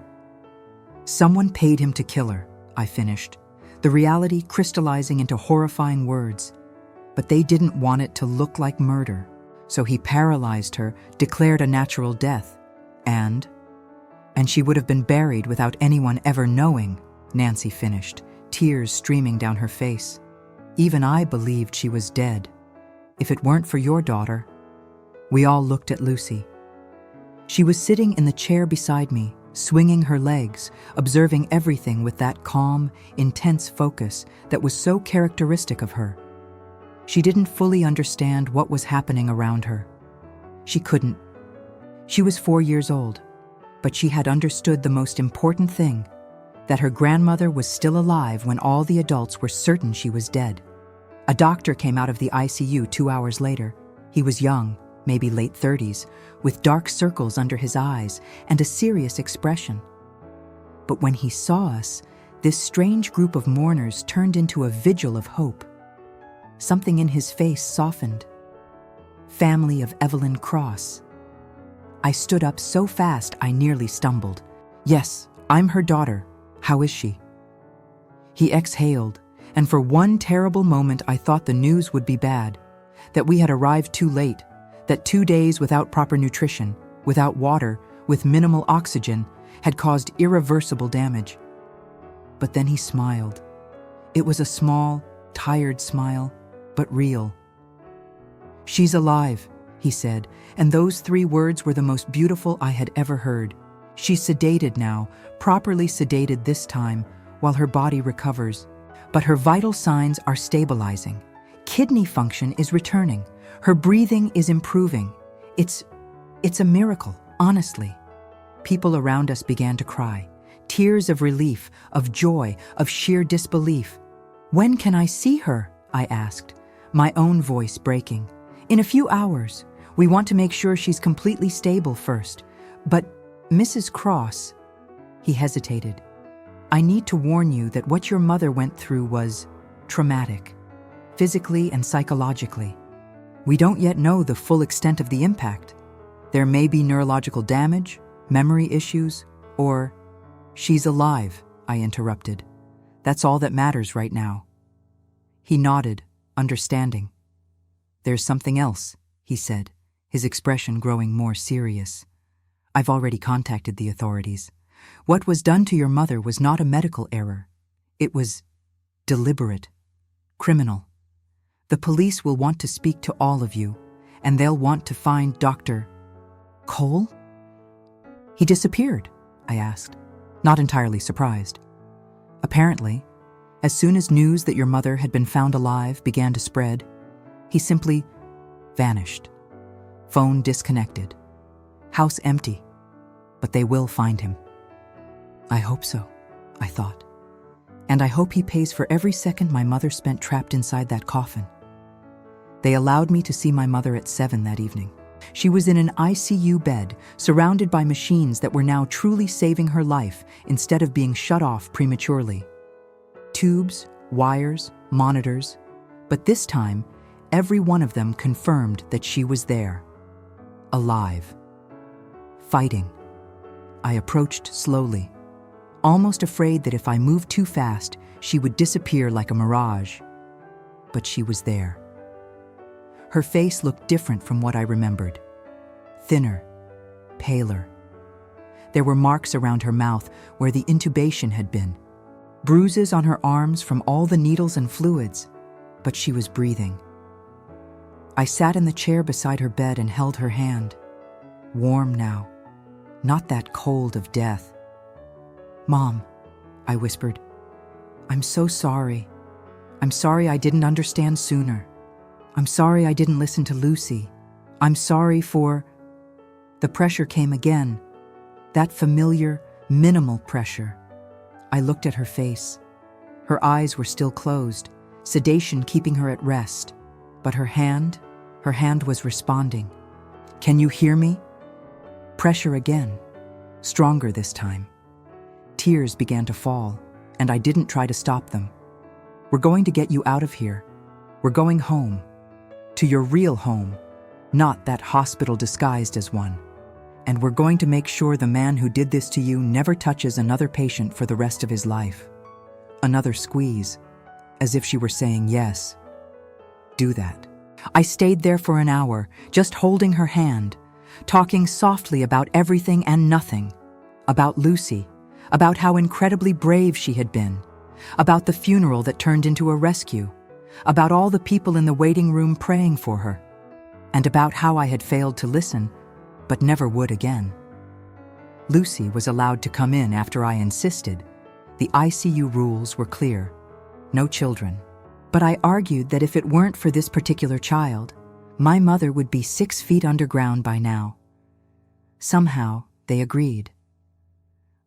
someone paid him to kill her, I finished, the reality crystallizing into horrifying words. But they didn't want it to look like murder, so he paralyzed her, declared a natural death, and she would have been buried without anyone ever knowing, Nancy finished, tears streaming down her face. Even I believed she was dead. If it weren't for your daughter. We all looked at Lucy. She was sitting in the chair beside me, swinging her legs, observing everything with that calm, intense focus that was so characteristic of her. She didn't fully understand what was happening around her. She couldn't. She was 4 years old, but she had understood the most important thing, that her grandmother was still alive when all the adults were certain she was dead. A doctor came out of the ICU 2 hours later. He was young, maybe late 30s, with dark circles under his eyes and a serious expression. But when he saw us, this strange group of mourners turned into a vigil of hope. Something in his face softened. Family of Evelyn Cross. I stood up so fast I nearly stumbled. Yes, I'm her daughter. How is she? He exhaled, And for one terrible moment, I thought the news would be bad, that we had arrived too late, that 2 days without proper nutrition, without water, with minimal oxygen, had caused irreversible damage. But then he smiled. It was a small, tired smile, but real. "She's alive," he said, and those 3 words were the most beautiful I had ever heard. "She's sedated now, properly sedated this time, while her body recovers. But her vital signs are stabilizing. Kidney function is returning. Her breathing is improving. It's a miracle, honestly." People around us began to cry. Tears of relief, of joy, of sheer disbelief. "When can I see her?" I asked, my own voice breaking. "In a few hours. We want to make sure she's completely stable first. But, Mrs. Cross," he hesitated, "I need to warn you that what your mother went through was traumatic, physically and psychologically. We don't yet know the full extent of the impact. There may be neurological damage, memory issues, or—" "She's alive," I interrupted. "That's all that matters right now." He nodded, understanding. "There's something else," he said, his expression growing more serious. "I've already contacted the authorities. What was done to your mother was not a medical error. It was deliberate, criminal. The police will want to speak to all of you, and they'll want to find Dr. Cole?" "He disappeared?" I asked, not entirely surprised. "Apparently, as soon as news that your mother had been found alive began to spread, he simply vanished. Phone disconnected. House empty. But they will find him." "I hope so," I thought. "And I hope he pays for every second my mother spent trapped inside that coffin." They allowed me to see my mother at 7 that evening. She was in an ICU bed, surrounded by machines that were now truly saving her life instead of being shut off prematurely. Tubes, wires, monitors, but this time, every one of them confirmed that she was there, alive, fighting. I approached slowly, almost afraid that if I moved too fast, she would disappear like a mirage. But she was there. Her face looked different from what I remembered. Thinner, paler. There were marks around her mouth where the intubation had been, bruises on her arms from all the needles and fluids, but she was breathing. I sat in the chair beside her bed and held her hand. Warm now, not that cold of death. "Mom," I whispered, "I'm so sorry. I'm sorry I didn't understand sooner. I'm sorry I didn't listen to Lucy. I'm sorry for—" The pressure came again, that familiar, minimal pressure. I looked at her face. Her eyes were still closed, sedation keeping her at rest. But her hand was responding. "Can you hear me?" Pressure again, stronger this time. Tears began to fall, and I didn't try to stop them. "We're going to get you out of here. We're going home. To your real home, not that hospital disguised as one. And we're going to make sure the man who did this to you never touches another patient for the rest of his life." Another squeeze, as if she were saying yes. "Do that." I stayed there for an hour, just holding her hand, talking softly about everything and nothing. About Lucy, about how incredibly brave she had been, about the funeral that turned into a rescue, about all the people in the waiting room praying for her, and about how I had failed to listen, but never would again. Lucy was allowed to come in after I insisted. The ICU rules were clear. No children. But I argued that if it weren't for this particular child, my mother would be 6 feet underground by now. Somehow, they agreed.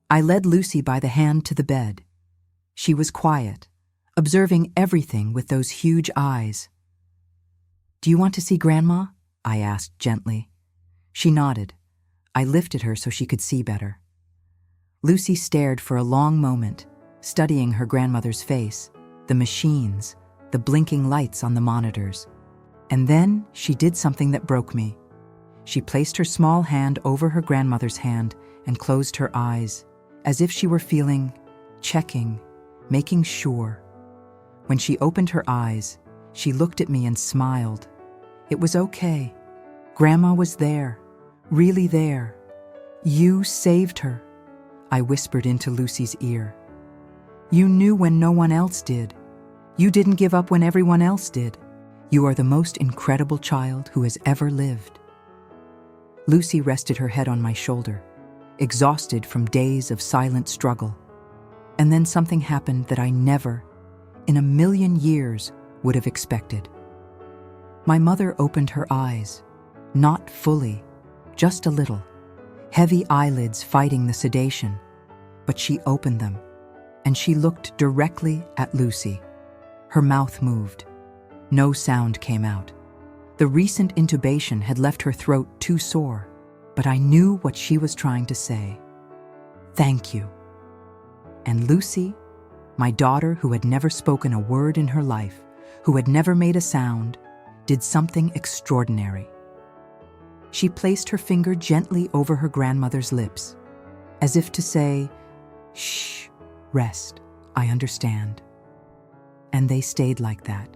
I led Lucy by the hand to the bed. She was quiet, observing everything with those huge eyes. "Do you want to see Grandma?" I asked gently. She nodded. I lifted her so she could see better. Lucy stared for a long moment, studying her grandmother's face, the machines, the blinking lights on the monitors. And then she did something that broke me. She placed her small hand over her grandmother's hand and closed her eyes, as if she were feeling, checking, making sure. When she opened her eyes, she looked at me and smiled. It was okay. Grandma was there, really there. You saved her, I whispered into Lucy's ear. You knew when no one else did. You didn't give up when everyone else did. You are the most incredible child who has ever lived. Lucy rested her head on my shoulder, exhausted from days of silent struggle. And then something happened that I never, in a million years, would have expected. My mother opened her eyes, not fully, just a little, heavy eyelids fighting the sedation, but she opened them, and she looked directly at Lucy. Her mouth moved. No sound came out. The recent intubation had left her throat too sore, but I knew what she was trying to say. Thank you. And Lucy, my daughter who had never spoken a word in her life, who had never made a sound, did something extraordinary. She placed her finger gently over her grandmother's lips, as if to say, "Shh, rest, I understand." And they stayed like that,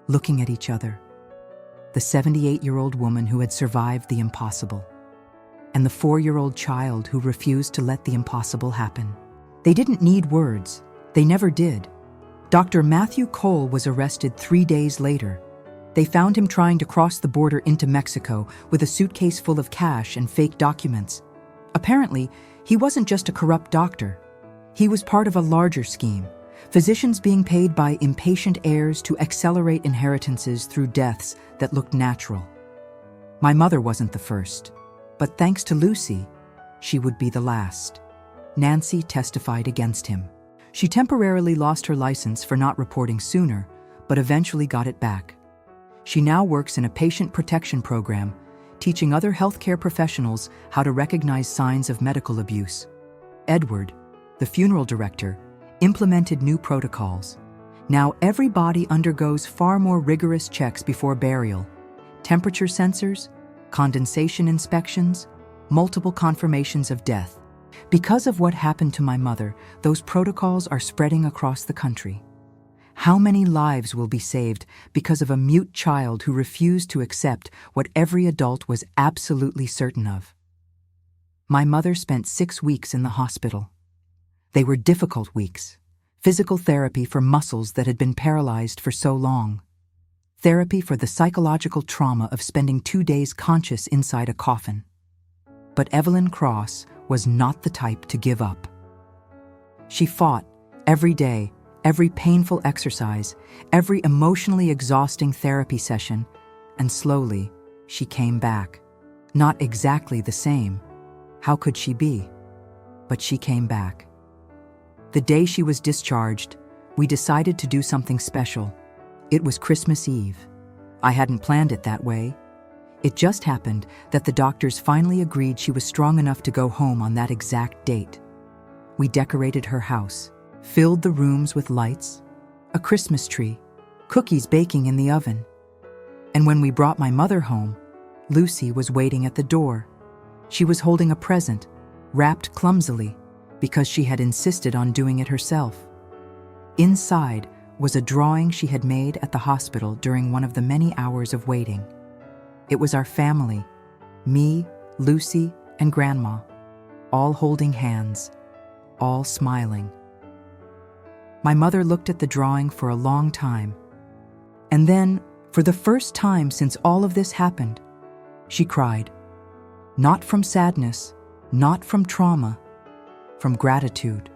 looking at each other. The 78-year-old woman who had survived the impossible, and the 4-year-old child who refused to let the impossible happen. They didn't need words. They never did. Dr. Matthew Cole was arrested 3 days later. They found him trying to cross the border into Mexico with a suitcase full of cash and fake documents. Apparently, he wasn't just a corrupt doctor. He was part of a larger scheme, physicians being paid by impatient heirs to accelerate inheritances through deaths that looked natural. My mother wasn't the first, but thanks to Lucy, she would be the last. Nancy testified against him. She temporarily lost her license for not reporting sooner, but eventually got it back. She now works in a patient protection program, teaching other healthcare professionals how to recognize signs of medical abuse. Edward, the funeral director, implemented new protocols. Now every body undergoes far more rigorous checks before burial. Temperature sensors, condensation inspections, multiple confirmations of death. Because of what happened to my mother, those protocols are spreading across the country. How many lives will be saved because of a mute child who refused to accept what every adult was absolutely certain of? My mother spent 6 weeks in the hospital. They were difficult weeks. Physical therapy for muscles that had been paralyzed for so long. Therapy for the psychological trauma of spending 2 days conscious inside a coffin. But Evelyn Cross was not the type to give up. She fought every day, every painful exercise, every emotionally exhausting therapy session, and slowly she came back. Not exactly the same. How could she be? But she came back. The day she was discharged, we decided to do something special. It was Christmas Eve. I hadn't planned it that way. It just happened that the doctors finally agreed she was strong enough to go home on that exact date. We decorated her house, filled the rooms with lights, a Christmas tree, cookies baking in the oven. And when we brought my mother home, Lucy was waiting at the door. She was holding a present, wrapped clumsily, because she had insisted on doing it herself. Inside was a drawing she had made at the hospital during one of the many hours of waiting. It was our family, me, Lucy, and Grandma, all holding hands, all smiling. My mother looked at the drawing for a long time, and then, for the first time since all of this happened, she cried. Not from sadness, not from trauma, from gratitude.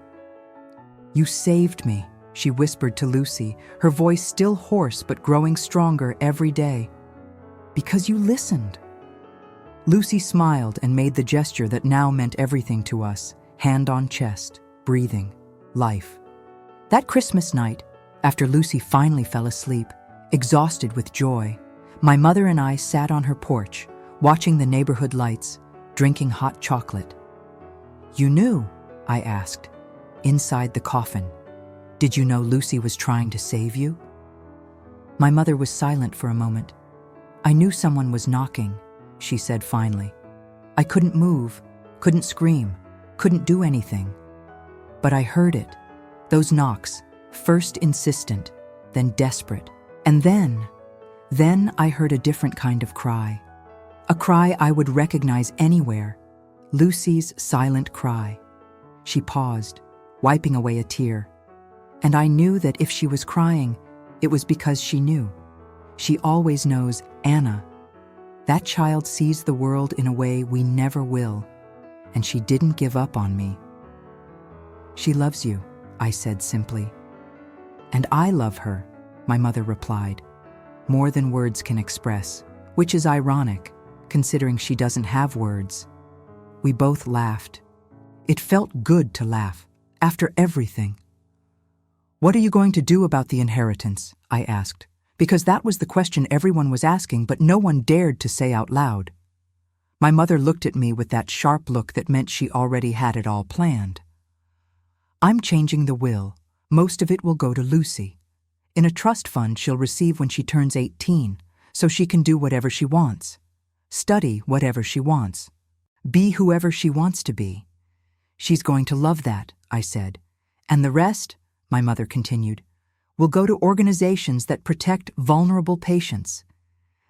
"You saved me," she whispered to Lucy, her voice still hoarse but growing stronger every day. "Because you listened." Lucy smiled and made the gesture that now meant everything to us, hand on chest, breathing, life. That Christmas night, after Lucy finally fell asleep, exhausted with joy, my mother and I sat on her porch, watching the neighborhood lights, drinking hot chocolate. "You knew?" I asked. "Inside the coffin. Did you know Lucy was trying to save you?" My mother was silent for a moment. "I knew someone was knocking," she said finally. "I couldn't move, couldn't scream, couldn't do anything. But I heard it. Those knocks, first insistent, then desperate. And then I heard a different kind of cry. A cry I would recognize anywhere. Lucy's silent cry. She paused, wiping away a tear. And I knew that if she was crying, it was because she knew. She always knows, Anna. That child sees the world in a way we never will, and she didn't give up on me. She loves you, I said simply. And I love her, my mother replied, more than words can express, which is ironic, considering she doesn't have words. We both laughed. It felt good to laugh, after everything. What are you going to do about the inheritance? I asked, because that was the question everyone was asking, but no one dared to say out loud. My mother looked at me with that sharp look that meant she already had it all planned. I'm changing the will. Most of it will go to Lucy. In a trust fund she'll receive when she turns 18, so she can do whatever she wants. Study whatever she wants. Be whoever she wants to be. She's going to love that, I said. And the rest, my mother continued, will go to organizations that protect vulnerable patients,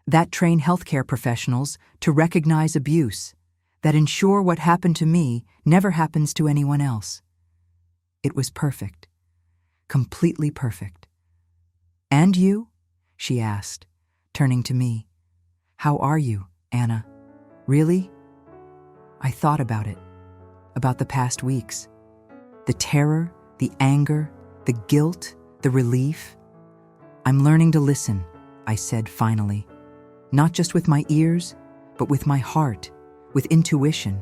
that train healthcare professionals to recognize abuse, that ensure what happened to me never happens to anyone else. It was perfect. Completely perfect. And you? She asked, turning to me. How are you, Anna? Really? I thought about it, about the past weeks. The terror, the anger, the guilt, the relief. I'm learning to listen, I said finally. Not just with my ears, but with my heart, with intuition,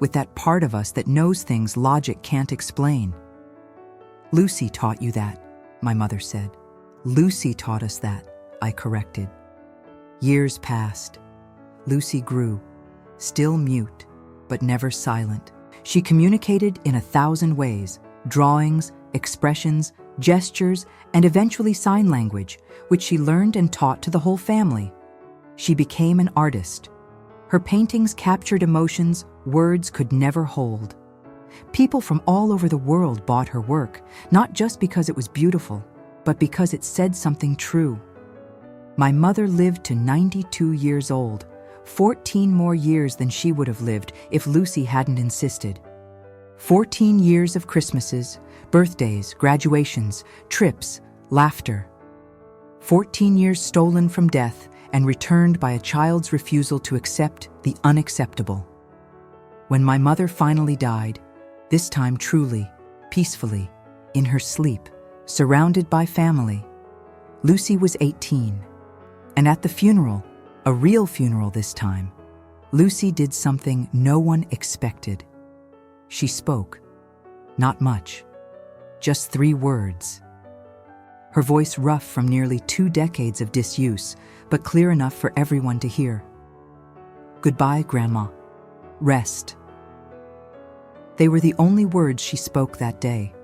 with that part of us that knows things logic can't explain. Lucy taught you that, my mother said. Lucy taught us that, I corrected. Years passed. Lucy grew, still mute, but never silent. She communicated in 1,000 ways, drawings, expressions, gestures, and eventually sign language, which she learned and taught to the whole family. She became an artist. Her paintings captured emotions words could never hold. People from all over the world bought her work, not just because it was beautiful, but because it said something true. My mother lived to 92 years old, 14 more years than she would have lived if Lucy hadn't insisted. 14 years of Christmases, birthdays, graduations, trips, laughter. 14 years stolen from death and returned by a child's refusal to accept the unacceptable. When my mother finally died, this time truly, peacefully, in her sleep, surrounded by family, Lucy was 18. And at the funeral, a real funeral this time, Lucy did something no one expected. She spoke. Not much. Just 3 words. Her voice rough from nearly 2 decades of disuse, but clear enough for everyone to hear. Goodbye, Grandma. Rest. They were the only words she spoke that day.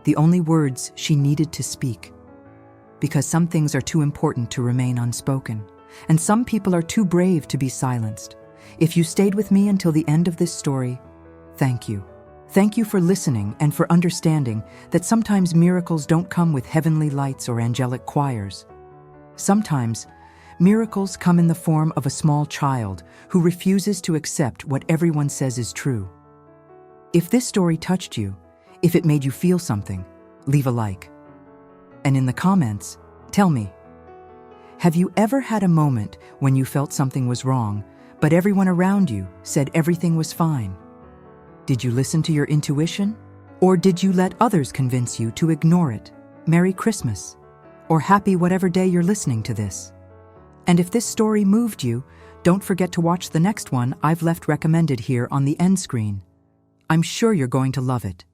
The only words she needed to speak. Because some things are too important to remain unspoken, and some people are too brave to be silenced. If you stayed with me until the end of this story, thank you. Thank you for listening and for understanding that sometimes miracles don't come with heavenly lights or angelic choirs. Sometimes, miracles come in the form of a small child who refuses to accept what everyone says is true. If this story touched you, if it made you feel something, leave a like. And in the comments, tell me, have you ever had a moment when you felt something was wrong, but everyone around you said everything was fine? Did you listen to your intuition? Or did you let others convince you to ignore it? Merry Christmas, or happy whatever day you're listening to this. And if this story moved you, don't forget to watch the next one I've left recommended here on the end screen. I'm sure you're going to love it.